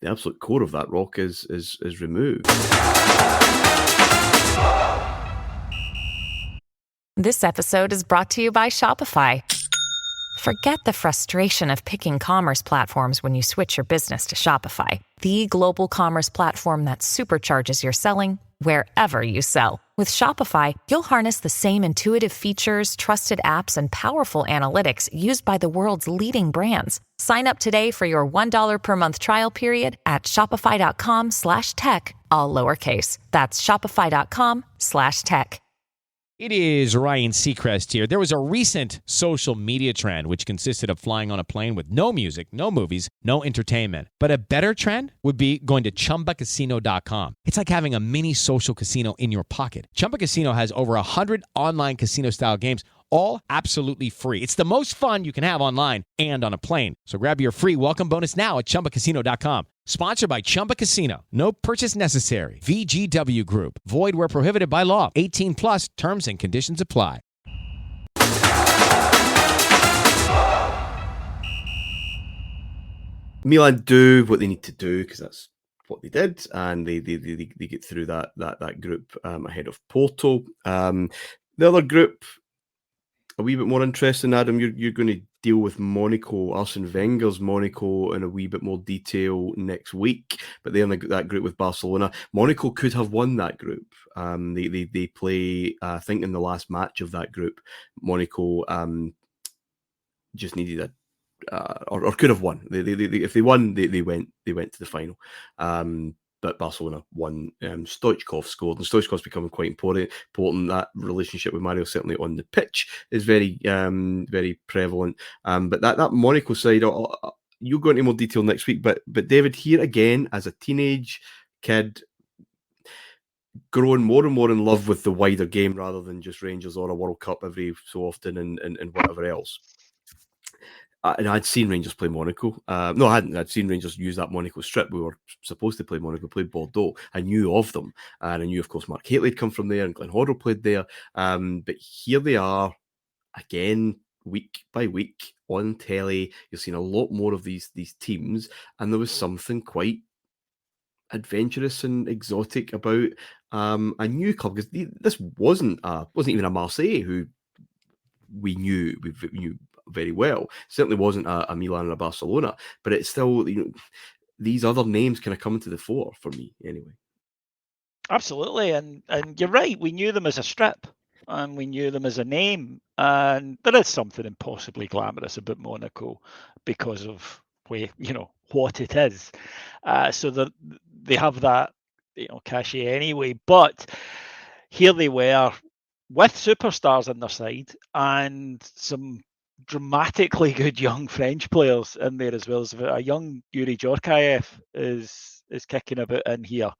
the absolute core of that rock is removed. This episode is brought to you by Shopify. Forget the frustration of picking commerce platforms when you switch your business to Shopify, the global commerce platform that supercharges your selling wherever you sell. With Shopify, you'll harness the same intuitive features, trusted apps, and powerful analytics used by the world's leading brands. Sign up today for your $1 per month trial period at shopify.com/tech, all lowercase. That's shopify.com/tech. It is Ryan Seacrest here. There was a recent social media trend which consisted of flying on a plane with no music, no movies, no entertainment. But a better trend would be going to ChumbaCasino.com. It's like having a mini social casino in your pocket. Chumba Casino has over 100 online casino-style games, all absolutely free. It's the most fun you can have online and on a plane. So grab your free welcome bonus now at ChumbaCasino.com. Sponsored by Chumba Casino. No purchase necessary. VGW Group. Void where prohibited by law. 18 plus. Terms and conditions apply. Milan do what they need to do because that's what they did, and they get through that group ahead of Porto. The other group, a wee bit more interesting, Adam. You're going to deal with Monaco, Arsene Wenger's Monaco, in a wee bit more detail next week. But they're in that group with Barcelona. Monaco could have won that group. They play, I think, in the last match of that group. Monaco just needed or could have won. If they won, they went to the final. but Barcelona won. Stoichkov scored, and Stoichkov's becoming quite important. That relationship with Mario, certainly on the pitch, is very very prevalent. But that Monaco side, you'll go into more detail next week. But David, here again, as a teenage kid, growing more and more in love with the wider game rather than just Rangers or a World Cup every so often and whatever else. And I'd seen Rangers play Monaco. No, I hadn't. I'd seen Rangers use that Monaco strip. We were supposed to play Monaco, played Bordeaux. I knew of them. And I knew, of course, Mark Hateley had come from there and Glenn Hoddle played there. But here they are, again, week by week on telly. You're seeing a lot more of these teams. And there was something quite adventurous and exotic about a new club. Because this wasn't even a Marseille who we knew very well. Certainly wasn't a Milan or a Barcelona, but it's still, these other names kind of come into the fore for me anyway. Absolutely, and you're right. We knew them as a strip, and we knew them as a name, and there is something impossibly glamorous about Monaco because of what it is. So they have that cachet anyway. But here they were with superstars on their side and some dramatically good young French players in there as well. As a young Yuri Djorkaeff is kicking about in here.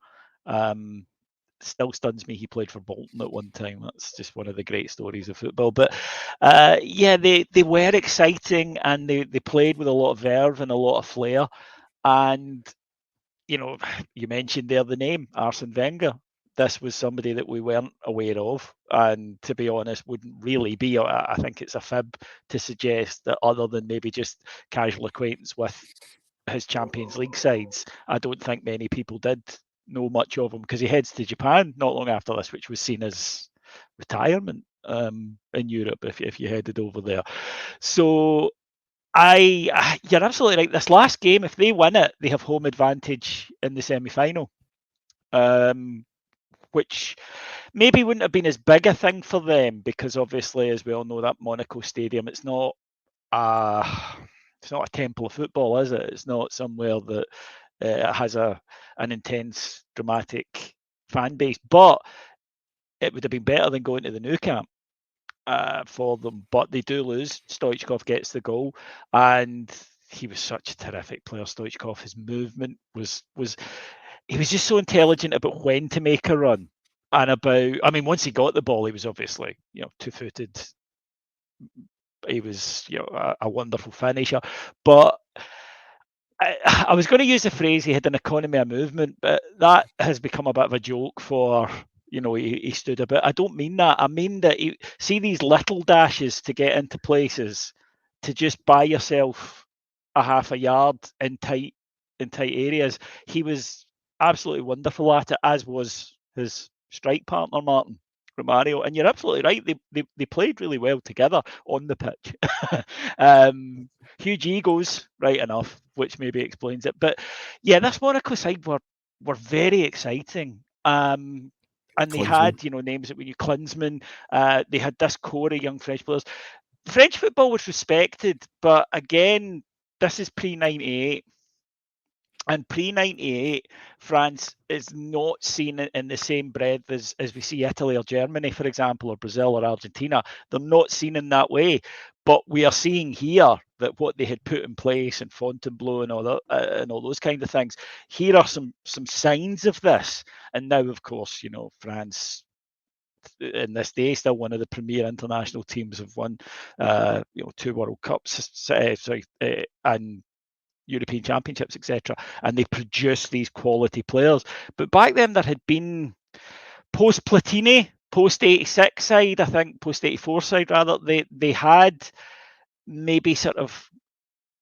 Still stuns me he played for Bolton at one time. That's just one of the great stories of football. But they were exciting, and they played with a lot of verve and a lot of flair. And you mentioned there the name Arsene Wenger. This was somebody that we weren't aware of, and to be honest, wouldn't really be. I think it's a fib to suggest that, other than maybe just casual acquaintance with his Champions League sides, I don't think many people did know much of him, because he heads to Japan not long after this, which was seen as retirement in Europe if you headed over there. So you're absolutely right. This last game, if they win it, they have home advantage in the semi-final. Which maybe wouldn't have been as big a thing for them, because obviously, as we all know, that Monaco stadium, it's not a temple of football, is it? It's not somewhere that has an intense, dramatic fan base. But it would have been better than going to the Nou Camp for them. But they do lose. Stoichkov gets the goal, and he was such a terrific player, Stoichkov. His movement was he was just so intelligent about when to make a run, and once he got the ball, he was obviously, two-footed. He was, a wonderful finisher. But I was going to use the phrase he had an economy of movement, but that has become a bit of a joke for, he stood a bit. I don't mean that. I mean that see these little dashes to get into places, to just buy yourself a half a yard in tight areas. He was absolutely wonderful at it, as was his strike partner Martin Romario. And you're absolutely right, they played really well together on the pitch. Huge egos, right enough, which maybe explains it. But yeah, this Monaco side were very exciting. And they had names that we knew. Klinsmann, they had this core of young French players. French football was respected, but again, this is pre-98. And pre-98, France is not seen in the same breadth as we see Italy or Germany, for example, or Brazil or Argentina. They're not seen in that way. But we are seeing here that what they had put in place, and Fontainebleau and all those kind of things, here are some signs of this. And now, of course, France, in this day, still one of the premier international teams, have won 2 World Cups, and European Championships, etc. And they produce these quality players. But back then, there had been post-Platini, post-86 side, I think, post-84 side rather, they had maybe sort of,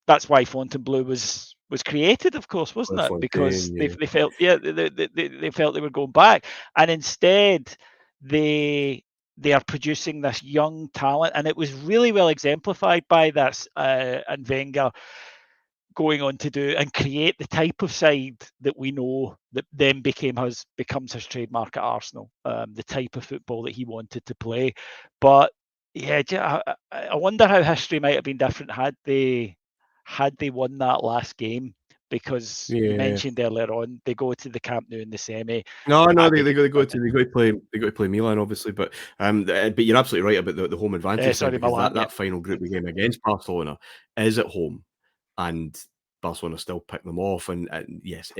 that's why Fontainebleau was created, of course, wasn't it? Because they felt, they felt they were going back. And instead, they are producing this young talent. And it was really well exemplified by this, and Wenger going on to do and create the type of side that we know that then becomes his trademark at Arsenal, the type of football that he wanted to play. But yeah, I wonder how history might have been different had they won that last game, because you mentioned earlier on they go to the Camp Nou in the semi. No, they go to play Milan, obviously, but you're absolutely right about the home advantage. Sorry, because Milan, that final group game against Barcelona is at home, and Barcelona still picked them off. And yes,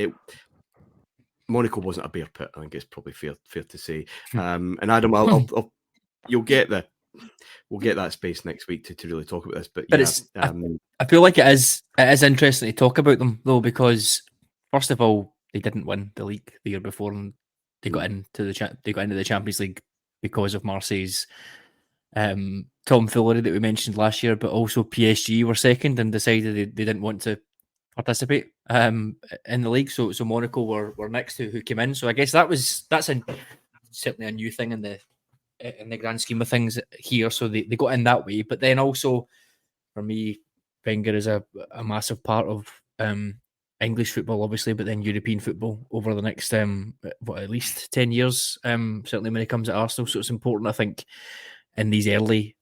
Monaco wasn't a bear pit. I think it's probably fair to say. And Adam, we'll get that space next week to really talk about this. But it's, I feel like it is interesting to talk about them though, because first of all, they didn't win the league the year before, and they got into the Champions League because of Marseille's tomfoolery that we mentioned last year. But also PSG were second and decided they didn't want to participate in the league. So Monaco were next to who came in. So I guess that's certainly a new thing in the grand scheme of things here. So they got in that way. But then also, for me, Wenger is a massive part of English football, obviously, but then European football over the next at least 10 years, certainly when it comes to Arsenal. So it's important, I think, in these early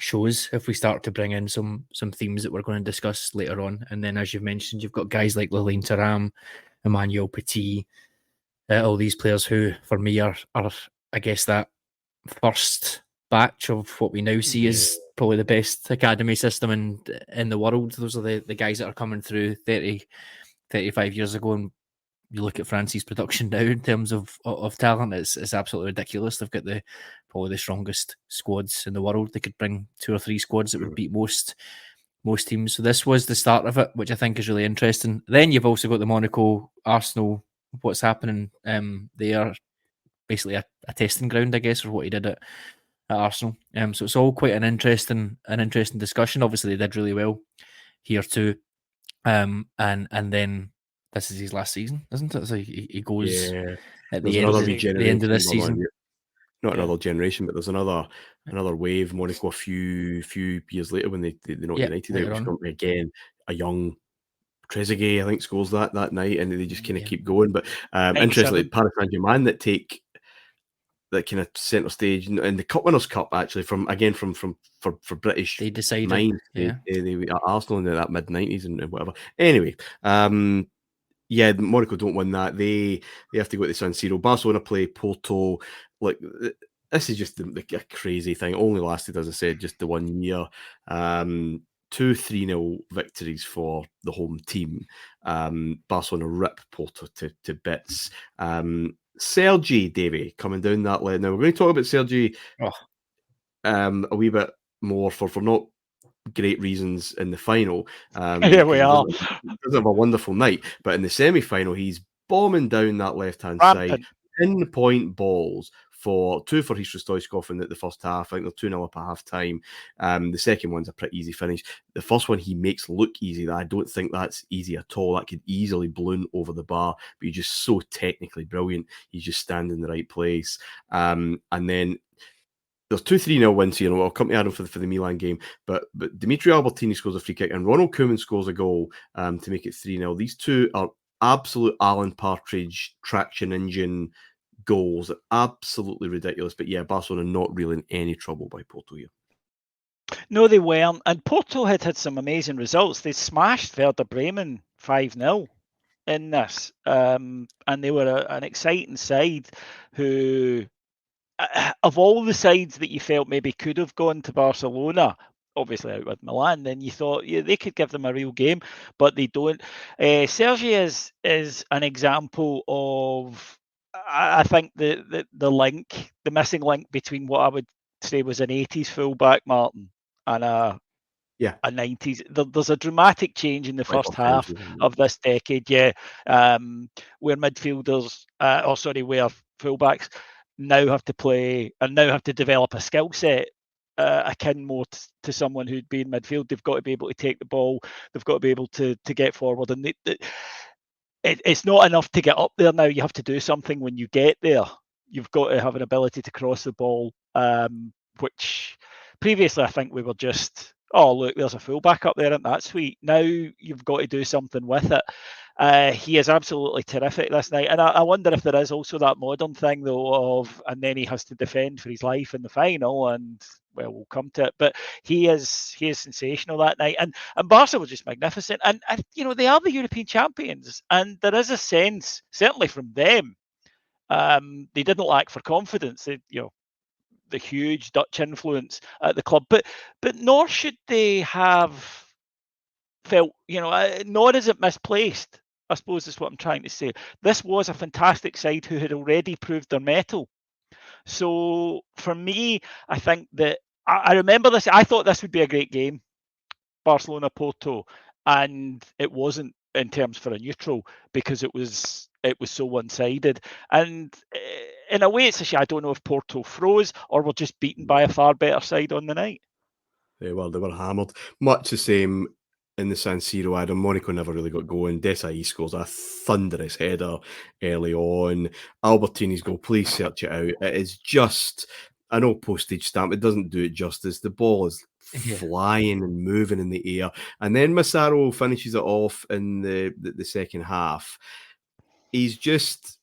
shows, if we start to bring in some themes that we're going to discuss later on. And then, as you've mentioned, you've got guys like Lilian Thuram, Emmanuel Petit, all these players who, for me, are I guess, that first batch of what we now see is probably the best academy system in the world. Those are the guys that are coming through 35 years ago, and you look at France's production now in terms of talent, it's absolutely ridiculous. They've got probably the strongest squads in the world. They could bring 2 or 3 squads that would beat most teams. So this was the start of it, which I think is really interesting. Then you've also got the Monaco, Arsenal, what's happening there, basically a testing ground, I guess, for what he did at Arsenal. So it's all quite an interesting discussion. Obviously, they did really well here too. And then this is his last season, isn't it? So he goes at the end of this season. Not another generation, but there's another wave. Monaco a few years later when they knocked United out, again a young Trezeguet, I think, scores that night, and they just kind of keep going. But interestingly, Paris Saint-Germain that take that kind of centre stage in the Cup Winners' Cup, actually, for British they decided minds. They Arsenal in that mid-90s and whatever. Anyway, Monaco don't win that. They have to go to the San Siro. Barcelona play Porto. Like, this is just a crazy thing. It only lasted, as I said, just the 1 year. 2-3-0 victories for the home team. Barcelona rip Porto to bits. Sergi, Davey, coming down that lane. Now, we're going to talk about Sergi a wee bit more for not great reasons in the final. Yeah, we are. He does have a wonderful night, but in the semi-final, he's bombing down that left-hand side, pinpoint balls for 2 for Hristo Stoichkov in the first half. I think they're 2-0 up at half-time. The second one's a pretty easy finish. The first one he makes look easy. I don't think that's easy at all. That could easily balloon over the bar, but he's just so technically brilliant. He's just standing in the right place. And then there's 2-3-0 wins here, and I'll come to Adam for the Milan game. But Dimitri Albertini scores a free kick, and Ronald Koeman scores a goal to make it 3-0. These two are absolute Alan Partridge traction engine goals. Absolutely ridiculous. But yeah, Barcelona not really in any trouble by Porto here. No, they weren't. And Porto had some amazing results. They smashed Werder Bremen 5-0 in this. And they were an exciting side who, of all the sides that you felt maybe could have gone to Barcelona, obviously out with Milan, then you thought they could give them a real game, but they don't. Sergi is an example of, I think, the missing link between what I would say was an 80s fullback, Martin, and a 90s. There's a dramatic change in the first half of this decade, where midfielders, where fullbacks now have to play and now have to develop a skill set akin more to someone who'd be in midfield. They've got to be able to take the ball. They've got to be able to get forward, and it's not enough to get up there now. You have to do something when you get there. You've got to have an ability to cross the ball, which previously I think we were just oh, look, there's a fullback up there, isn't that sweet? Now you've got to do something with it. He is absolutely terrific this night. And I wonder if there is also that modern thing, though, and then he has to defend for his life in the final, and, well, we'll come to it. But he is sensational that night. And Barca were just magnificent. And they are the European champions. And there is a sense, certainly from them, they didn't lack for confidence. The huge Dutch influence at the club. But nor should they have felt, nor is it misplaced, I suppose is what I'm trying to say. This was a fantastic side who had already proved their mettle. So for me, I think that I remember this. I thought this would be a great game, Barcelona-Porto, and it wasn't in terms for a neutral because it was so one-sided. And in a way, it's a shame. I don't know if Porto froze or were just beaten by a far better side on the night. They were hammered. Much the same in the San Siro, Adam. Monaco never really got going. Desailly scores a thunderous header early on. Albertini's goal, please search it out. It is just an old postage stamp. It doesn't do it justice. The ball is flying and moving in the air. And then Massaro finishes it off in the second half. He's just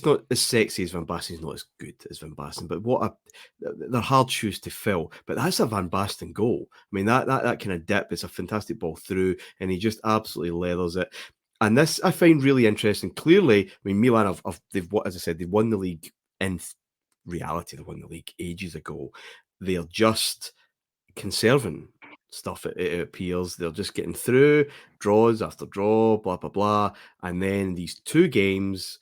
not as sexy as Van Basten. He's not as good as Van Basten, but they're hard shoes to fill. But that's a Van Basten goal. I mean, that kind of dip, it's a fantastic ball through, and he just absolutely leathers it. And this I find really interesting. Clearly, I mean, Milan they've won the league in reality. They won the league ages ago. They're just conserving stuff, it appears. They're just getting through draws after draw, blah blah blah, and then these two games,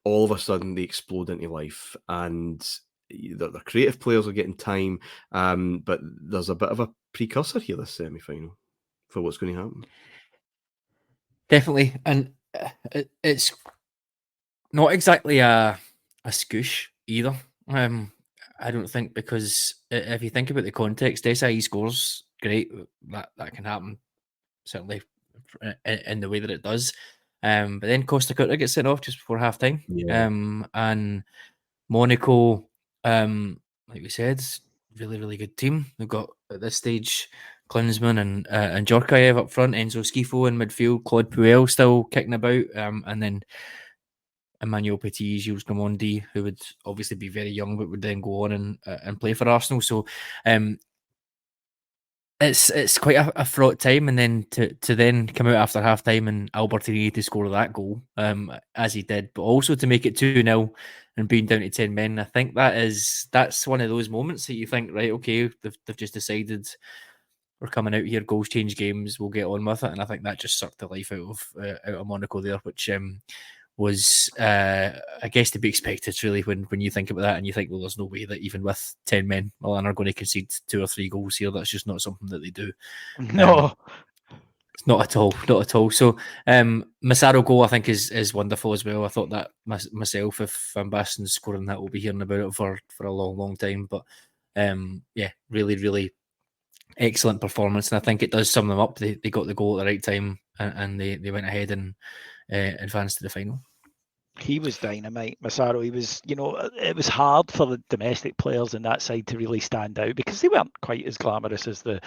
all of a sudden they explode into life, and the creative players are getting time, but there's a bit of a precursor here, this semi-final, for what's going to happen. Definitely, and it's not exactly a scoosh either. I don't think, because if you think about the context, Desailly scores, great, that can happen, certainly in the way that it does. But then Costa Curta gets sent off just before half time. Yeah. And Monaco, like we said, really, really good team. They've got, at this stage, Klinsmann and Djorkaeff up front, Enzo Schifo in midfield, Claude Puel still kicking about, and then Emmanuel Petit, Gilles Gamondi, who would obviously be very young, but would then go on and play for Arsenal. So it's quite a fraught time, and then to then come out after half time and Albertini to score that goal, as he did, but also to make it 2-0 and being down to 10 men. I think that's one of those moments that you think, right, okay, they've just decided we're coming out here, goals change games, we'll get on with it. And I think that just sucked the life out of Monaco there, which was, I guess, to be expected, really, when you think about that, and you think, well, there's no way that even with 10 men, Milan are going to concede 2 or 3 goals here. That's just not something that they do. No. Not at all. So Massaro goal, I think, is wonderful as well. I thought that myself, if Van Basten's scoring that, we'll be hearing about it for a long time. But really, really excellent performance, and I think it does sum them up. They got the goal at the right time, and they went ahead and advanced to the final. He was dynamite, Massaro. He was, it was hard for the domestic players in that side to really stand out because they weren't quite as glamorous as the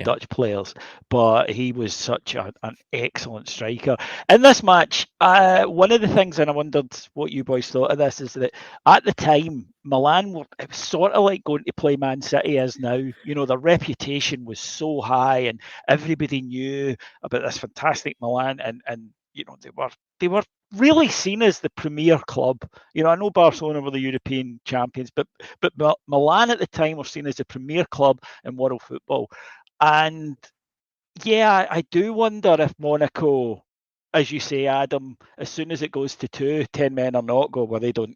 Dutch players. But he was such an excellent striker. In this match, one of the things, and I wondered what you boys thought of this, is that at the time, Milan it was sort of like going to play Man City as now. Their reputation was so high, and everybody knew about this fantastic Milan, and they were really seen as the premier club. I know Barcelona were the European champions, but Milan at the time were seen as the premier club in world football. And yeah, I do wonder if Monaco, as you say, Adam, as soon as it goes to 2, 10 men or not, go, well, they don't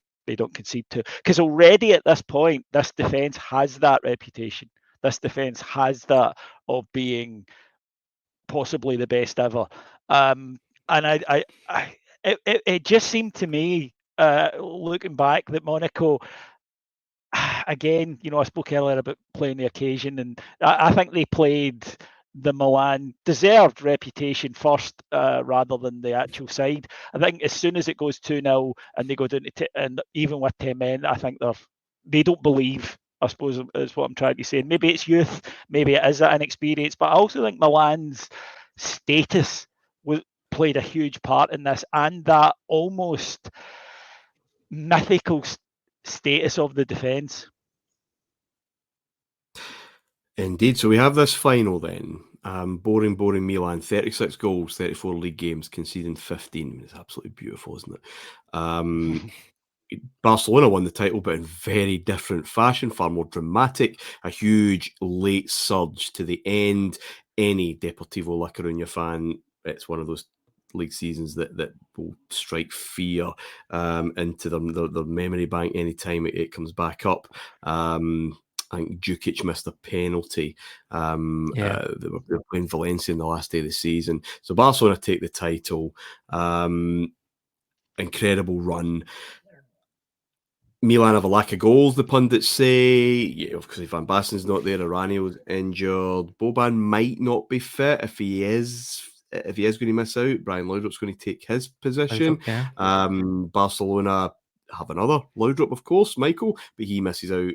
concede 2. Because already at this point, this defence has that reputation. This defence has that of being possibly the best ever. And it just seemed to me, looking back, that Monaco, again, I spoke earlier about playing the occasion, and I think they played the Milan deserved reputation first, rather than the actual side. I think as soon as it goes 2-0 and they go down to and even with 10 men, I think they don't believe I suppose is what I'm trying to say. Maybe it's youth, maybe it is that inexperience, but I also think Milan's status played a huge part in this, and that almost mythical status of the defence. Indeed. So we have this final then. Boring Milan, 36 goals, 34 league games, conceding 15. It's absolutely beautiful, isn't it? Barcelona won the title, but in very different fashion, far more dramatic, a huge late surge to the end. Any Deportivo La Coruña fan, it's one of those league seasons that will strike fear into their memory bank anytime it comes back up. I think Djukic missed a penalty. They were playing Valencia in the last day of the season. So Barcelona take the title. Incredible run. Milan have a lack of goals, the pundits say. Because Van Basten's not there, Aranio's injured. Boban might not be fit. If he is going to miss out, Brian Laudrup's going to take his position. Barcelona have another Laudrup, of course, Michael, but he misses out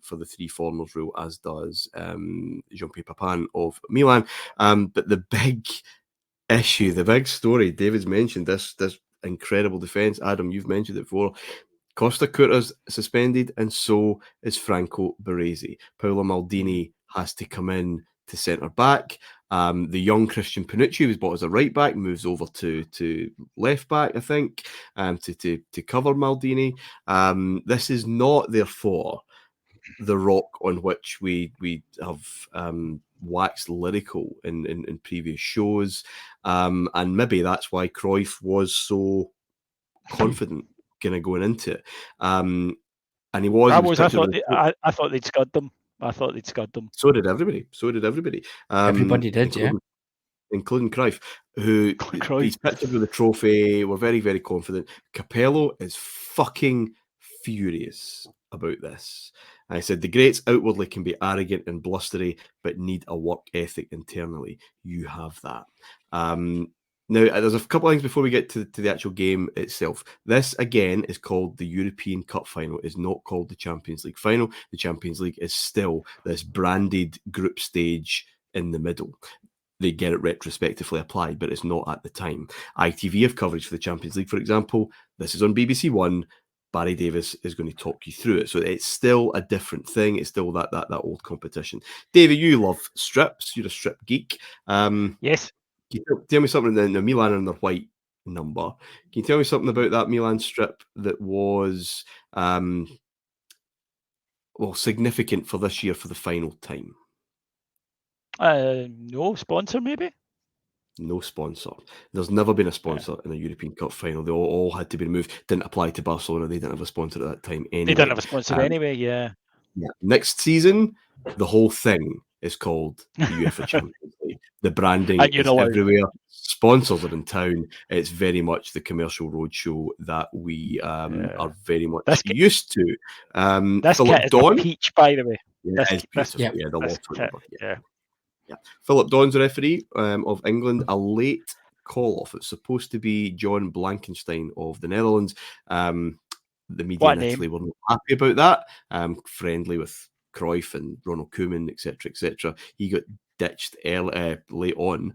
for the three foreigners rule, as does Jean-Pierre Papin of Milan. But the big issue, the big story, David's mentioned this incredible defence. Adam, you've mentioned it before. Costa Curta's suspended, and so is Franco Baresi. Paolo Maldini has to come in to centre back. The young Christian Panucci was bought as a right back, moves over to left back, I think, to cover Maldini. This is not, therefore, the rock on which we have waxed lyrical in previous shows, and maybe that's why Cruyff was so confident going into it. And he was. I thought they'd scud them. So did everybody. Everybody did, including Cruyff, who he's pictured with the trophy. We're very, very confident. Capello is fucking furious about this. I said, the greats outwardly can be arrogant and blustery, but need a work ethic internally. You have that. Now, there's a couple of things before we get to the actual game itself. This, again, is called the European Cup final. It's not called the Champions League final. The Champions League is still this branded group stage in the middle. They get it retrospectively applied, but it's not at the time. ITV have coverage for the Champions League, for example. This is on BBC One. Barry Davis is going to talk you through it. So it's still a different thing. It's still that old competition. David, you love strips. You're a strip geek. Yes. Can you tell me something? The Milan and their white number. Can you tell me something about that Milan strip that was significant for this year for the final time? No sponsor, maybe. No sponsor. There's never been a sponsor in a European Cup final. They all had to be removed. Didn't apply to Barcelona. They didn't have a sponsor at that time anyway. They didn't have a sponsor anyway. Yeah. Next season, the whole thing is called the UEFA Champions League. The branding is everywhere. Sponsors are in town. It's very much the commercial roadshow that we are very much used to. This kit is a peach, by the way. Yeah, it's beautiful. Yeah. Philip Dawn's referee of England, a late call-off. It's supposed to be John Blankenstein of the Netherlands. The media actually were not happy about that. Friendly with Cruyff and Ronald Koeman, etc. He got ditched late on.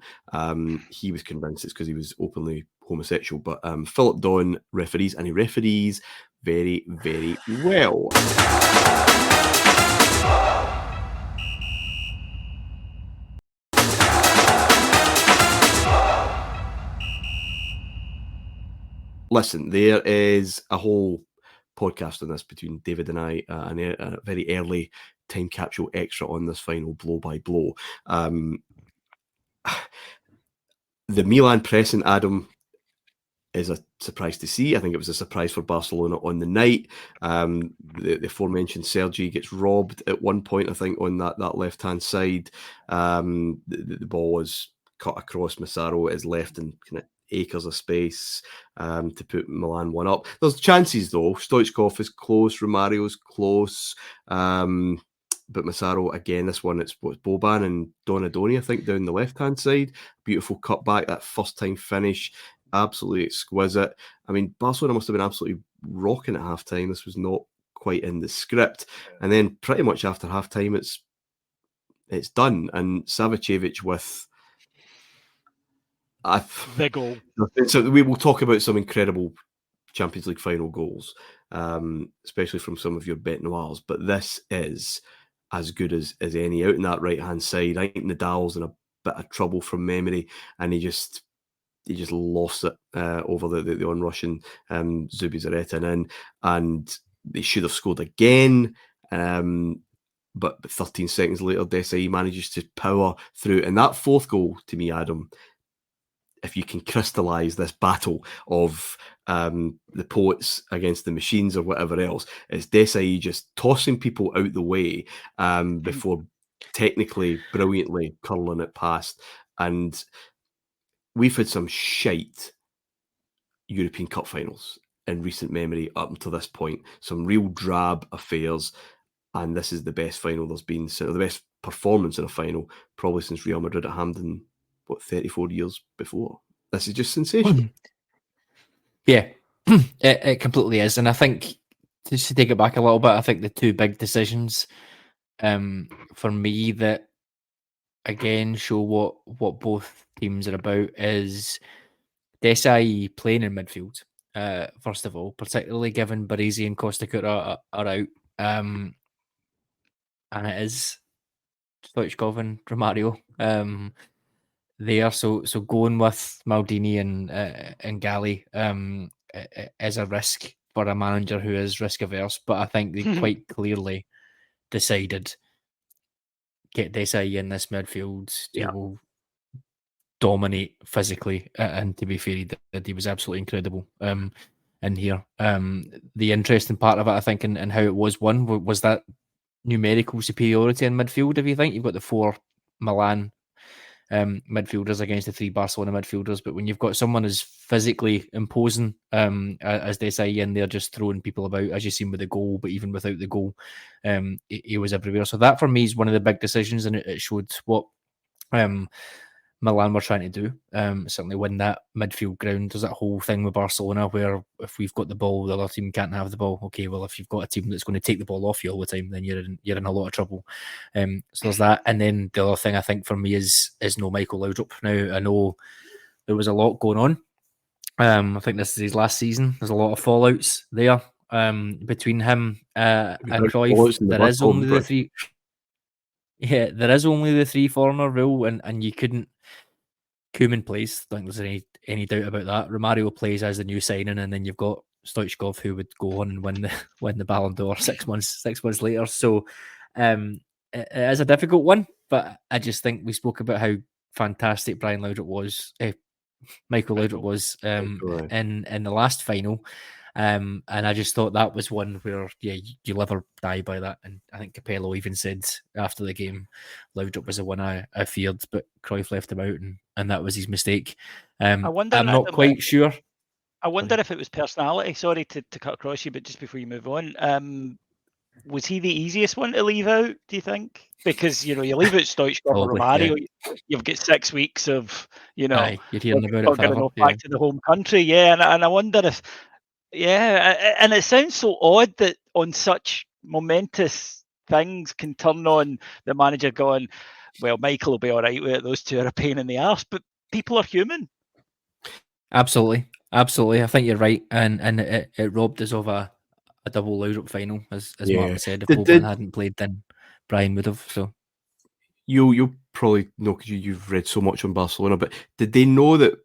He was convinced it's because he was openly homosexual. But Philip Dawn referees, and he referees very, very well. Listen, there is a whole podcast on this between David and I, and a very early time capsule extra on this final blow by blow. The Milan pressing, Adam, is a surprise to see. I think it was a surprise for Barcelona on the night. The aforementioned Sergi gets robbed at one point, I think, on that left-hand side. The ball was cut across. Massaro is left in kind of acres of space to put Milan one up. There's chances though. Stoichkov is close, Romario's close, but Massaro again. This one, it's Boban and Donadoni, I think, down the left hand side. Beautiful cutback, that first time finish, absolutely exquisite. I mean, Barcelona must have been absolutely rocking at half time. This was not quite in the script. And then pretty much after half time, it's done. And Savicevic with the goal. So we will talk about some incredible Champions League final goals, especially from some of your bet noirs. But this is as good as any out in that right hand side. I think Nadal's in a bit of trouble from memory, and he just lost it over the on-rushing Zubizarreta and they should have scored again. But 13 seconds later, Desailly manages to power through. And that fourth goal, to me, Adam, if you can crystallise this battle of the poets against the machines or whatever else, it's Desailly just tossing people out the way before technically, brilliantly curling it past. And we've had some shite European Cup finals in recent memory up until this point. Some real drab affairs. And this is the best final there's been, the best performance in a final, probably since Real Madrid at Hampden, 34 years before. This is just sensational. Yeah, it completely is. And I think, just to take it back a little bit, I think the two big decisions for me that, again, show what both teams are about is Desailly playing in midfield, first of all, particularly given Baresi and Costa Curta are out. And it is Stoichkov and Romario there. So going with Maldini and Gali is a risk for a manager who is risk averse. But I think they quite clearly decided get Desailly in this midfield. He will dominate physically, and to be fair, he was absolutely incredible in here. The interesting part of it, I think, and how it was won was that numerical superiority in midfield. If you think you've got the 4 Milan midfielders against the 3 Barcelona midfielders, but when you've got someone as physically imposing as Desailly in there, just throwing people about, as you've seen with the goal, but even without the goal, he was everywhere. So that for me is one of the big decisions, and it showed what Milan were trying to do. Certainly win that midfield ground. There's that whole thing with Barcelona where if we've got the ball, the other team can't have the ball. Okay, well, if you've got a team that's going to take the ball off you all the time, then you're in a lot of trouble. So there's that. And then the other thing I think for me is no Michael Laudrup. Now, I know there was a lot going on. I think this is his last season. There's a lot of fallouts there between him and Cruyff. There is only the 3. Yeah, there is only the 3 foreigner rule, and you couldn't. Koeman plays. I don't think there's any doubt about that. Romario plays as the new signing, and then you've got Stoichkov who would go on and win the Ballon d'Or 6 months later. So it is a difficult one, but I just think we spoke about how fantastic Michael Laudrup was in the last final. And I just thought that was one where, you live or die by that. And I think Capello even said after the game, Laudrup was the one I feared, but Cruyff left him out, and that was his mistake. I'm not quite sure. I wonder if it was personality. Sorry to cut across you, but just before you move on, was he the easiest one to leave out, do you think? Because, you leave out Stoichkov or Romario, you've got 6 weeks of, you're hearing about it forever, back to the home country. And I wonder if... Yeah, and it sounds so odd that on such momentous things can turn on the manager going, well, Michael will be all right with it. Those two are a pain in the arse, but people are human. Absolutely. I think you're right. And it robbed us of a double Laudrup final, as Martin said. If Boban hadn't played, then Brian would have. So you'll probably know because you've read so much on Barcelona, but did they know that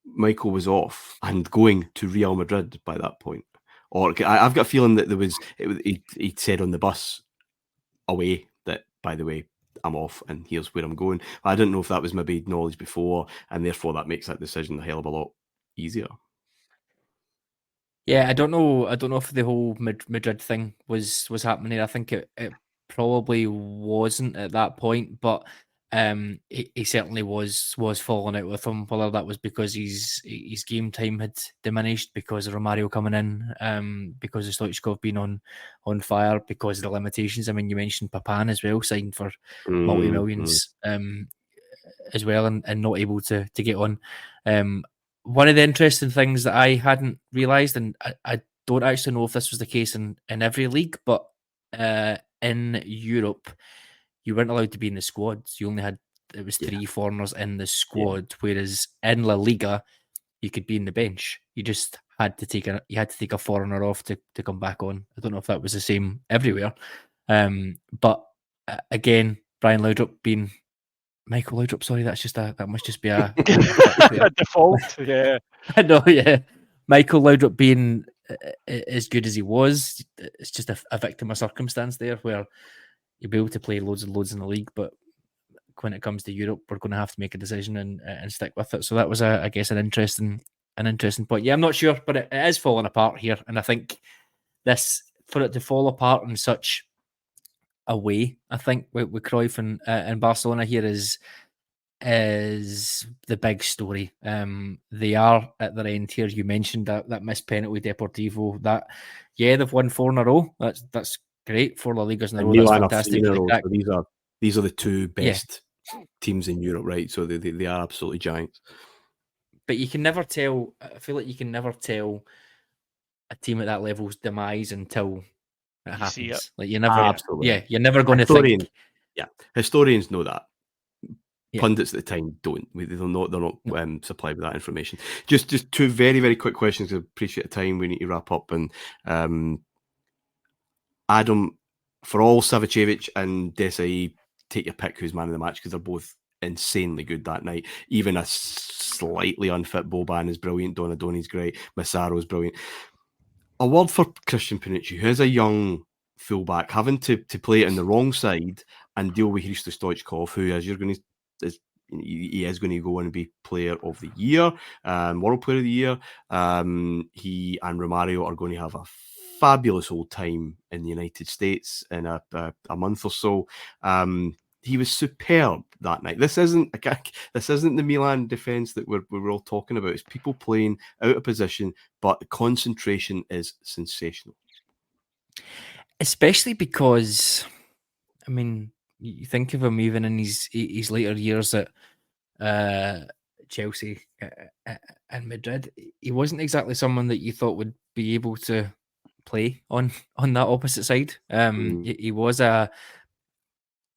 Michael was off and going to Real Madrid by that point? Or I've got a feeling that he'd said on the bus away that, by the way, I'm off and here's where I'm going. I didn't know if that was maybe acknowledged before, and therefore that makes that decision a hell of a lot easier. Yeah, I don't know if the whole Madrid thing was happening. I think it probably wasn't at that point, but he certainly was falling out with him. Whether that was because his game time had diminished because of Romario coming in, because of Stoichkov being on fire, because of the limitations. I mean, you mentioned Papan as well, signed for multi-millions as well, and not able to get on. One of the interesting things that I hadn't realised, and I don't actually know if this was the case in every league, but in Europe, you weren't allowed to be in the squads. You only had, it was 3 foreigners in the squad, whereas in La Liga, you could be in the bench. You just had to take a foreigner off to come back on. I don't know if that was the same everywhere. But again, Brian Laudrup being Michael Laudrup, sorry, that must just be a default. Yeah, I know. Yeah, Michael Laudrup being as good as he was, it's just a victim of circumstance there, where you'll be able to play loads and loads in the league, but when it comes to Europe, we're going to have to make a decision and stick with it. So that was, I guess, an interesting point. Yeah, I'm not sure, but it is falling apart here, and I think for it to fall apart in such a way, I think with Cruyff and Barcelona here is the big story. They are at their end here. You mentioned that missed penalty Deportivo. That they've won 4 in a row. That's great. 4 La Ligas in a row. That's fantastic. So these are the 2 best teams in Europe, right? So they are absolutely giants. But you can never tell. I feel like you can never tell a team at that level's demise until it happens. Like you never, absolutely. You're never going to think. Yeah, historians know that. Pundits at the time don't. They're not supplied with that information. Just 2 very, very quick questions. I appreciate the time. We need to wrap up. And Adam, for all Savicevic and Desailly, take your pick who's man of the match, because they're both insanely good that night. Even a slightly unfit Boban is brilliant. Donadoni's great. Massaro's brilliant. A word for Christian Panucci, who is a young fullback, having to play it in the wrong side and deal with Hristo Stoichkov, who, as you're going to, he is going to go and be Player of the Year, World Player of the Year. He and Romario are going to have a fabulous old time in the United States in a month or so. He was superb that night. This isn't the Milan defence that we're all talking about. It's people playing out of position, but the concentration is sensational. Especially because, I mean, you think of him even in his later years at Chelsea and Madrid. He wasn't exactly someone that you thought would be able to play on that opposite side. He was a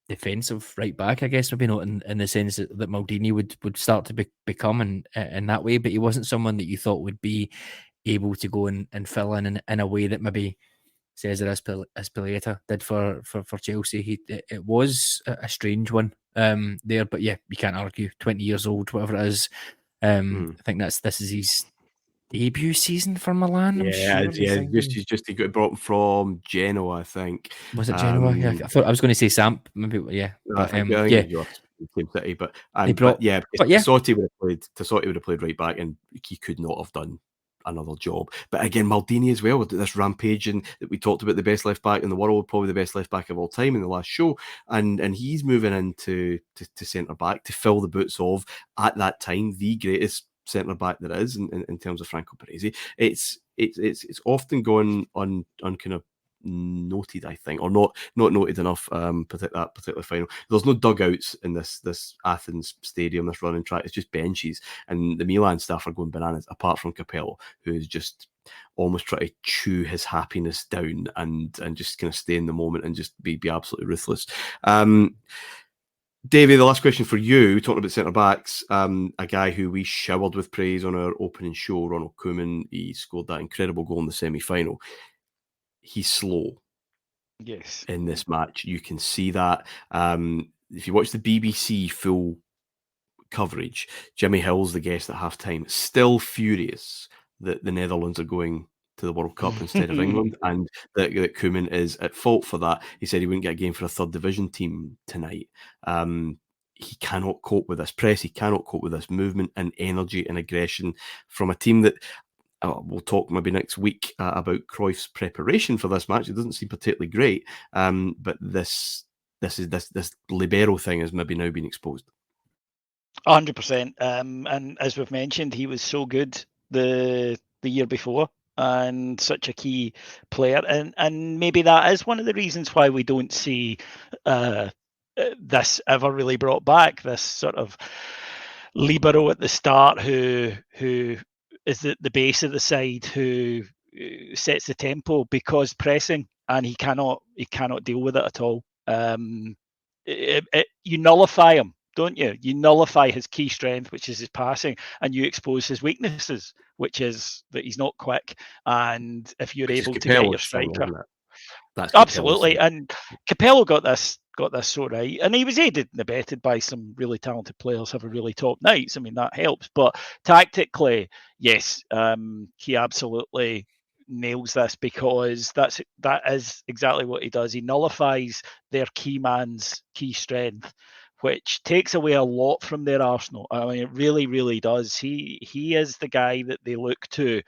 defensive right back, I guess, maybe not in the sense that Maldini would start to become in that way, but he wasn't someone that you thought would be able to go and fill in a way that maybe Cesar Azpilicueta did for Chelsea. It was a strange one there, but yeah, you can't argue. 20 years old, whatever it is. I think this is his debut season for Milan. He got brought from Genoa, I think. Was it Genoa? Yeah, I thought I was going to say Samp. Maybe, yeah. But, same city, Tassotti would have played right back, and he could not have done another job. But again, Maldini as well, with this rampaging that we talked about, the best left back in the world, probably the best left back of all time in the last show, and he's moving into centre back to fill the boots of, at that time, the greatest centre back there is in terms of Franco Parisi. It's often gone on kind of noted, I think, or not noted enough. That particular final, there's no dugouts in this Athens stadium, this running track. It's just benches, and the Milan staff are going bananas. Apart from Capello, who is just almost trying to chew his happiness down and just kind of stay in the moment and just be absolutely ruthless. Davey, the last question for you, talking about centre-backs, a guy who we showered with praise on our opening show, Ronald Koeman. He scored that incredible goal in the semi-final. He's slow. Yes. In this match. You can see that. If you watch the BBC full coverage, Jimmy Hill's the guest at half-time, still furious that the Netherlands are going to the World Cup instead of England, and that Koeman is at fault for that. He said he wouldn't get a game for a third division team tonight. He cannot cope with this press. He cannot cope with this movement and energy and aggression from a team that we'll talk maybe next week about Cruyff's preparation for this match. It doesn't seem particularly great, but this libero thing has maybe now been exposed. 100%. And as we've mentioned, he was so good the year before, and such a key player, and maybe that is one of the reasons why we don't see this ever really brought back, this sort of libero at the start who is the base of the side, who sets the tempo because pressing, and he cannot deal with it at all. You nullify him, don't you? You nullify his key strength, which is his passing, and you expose his weaknesses, which is that he's not quick. And if you're able to get your striker, absolutely. And Capello got this so right, and he was aided and abetted by some really talented players having really top nights. I mean, that helps. But tactically, yes, he absolutely nails this, because that is exactly what he does. He nullifies their key man's key strength, which takes away a lot from their arsenal. I mean, it really, really does. He is the guy that they look to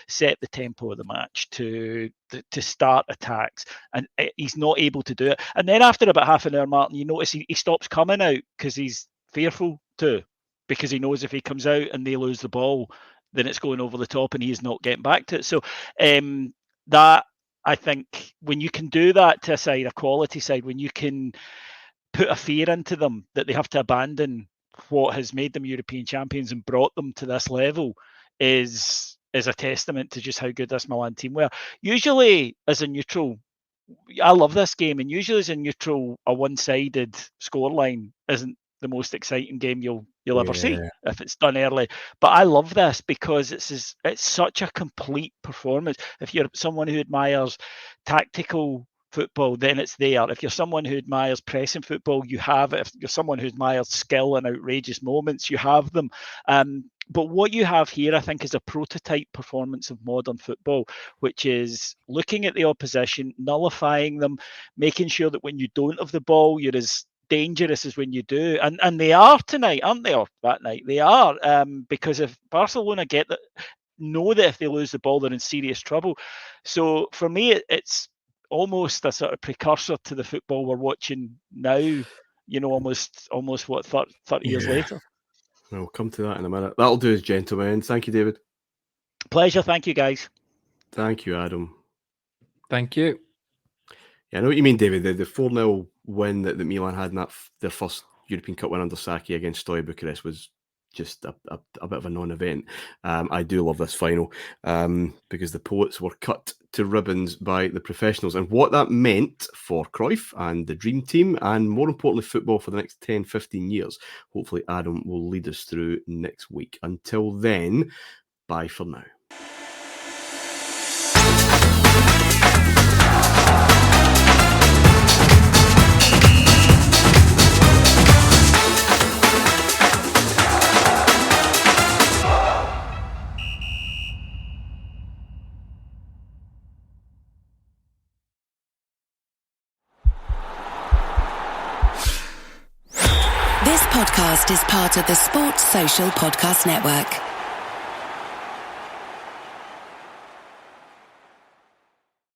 set the tempo of the match, to start attacks, and he's not able to do it. And then after about half an hour, Martin, you notice he stops coming out because he's fearful too, because he knows if he comes out and they lose the ball, then it's going over the top and he is not getting back to it. So that, I think, when you can do that to a quality side, when you can put a fear into them that they have to abandon what has made them European champions and brought them to this level, is a testament to just how good this Milan team were. Usually, as a neutral, I love this game, and usually as a neutral, a one-sided scoreline isn't the most exciting game you'll ever see if it's done early. But I love this because it's such a complete performance. If you're someone who admires tactical football, then it's there. If you're someone who admires pressing football, you have it. If you're someone who admires skill and outrageous moments, you have them. But what you have here, I think, is a prototype performance of modern football, which is looking at the opposition, nullifying them, making sure that when you don't have the ball, you're as dangerous as when you do. And they are tonight, aren't they? Or that night, they are. Because if Barcelona know that if they lose the ball, they're in serious trouble. So for me, it's almost a sort of precursor to the football we're watching now, almost what, 30 years later. We'll come to that in a minute. That'll do us, gentlemen. Thank you, David. Pleasure. Thank you, guys. Thank you, Adam. Thank you. Yeah, I know what you mean, David. The 4-0 win that Milan had in their first European Cup win under Saki against Steaua Bucharest was just a bit of a non-event. I do love this final because the poets were cut to ribbons by the professionals, and what that meant for Cruyff and the Dream Team, and more importantly football for the next 10-15 years, hopefully Adam will lead us through next week. Until then, bye for now. This podcast is part of the Sports Social Podcast Network.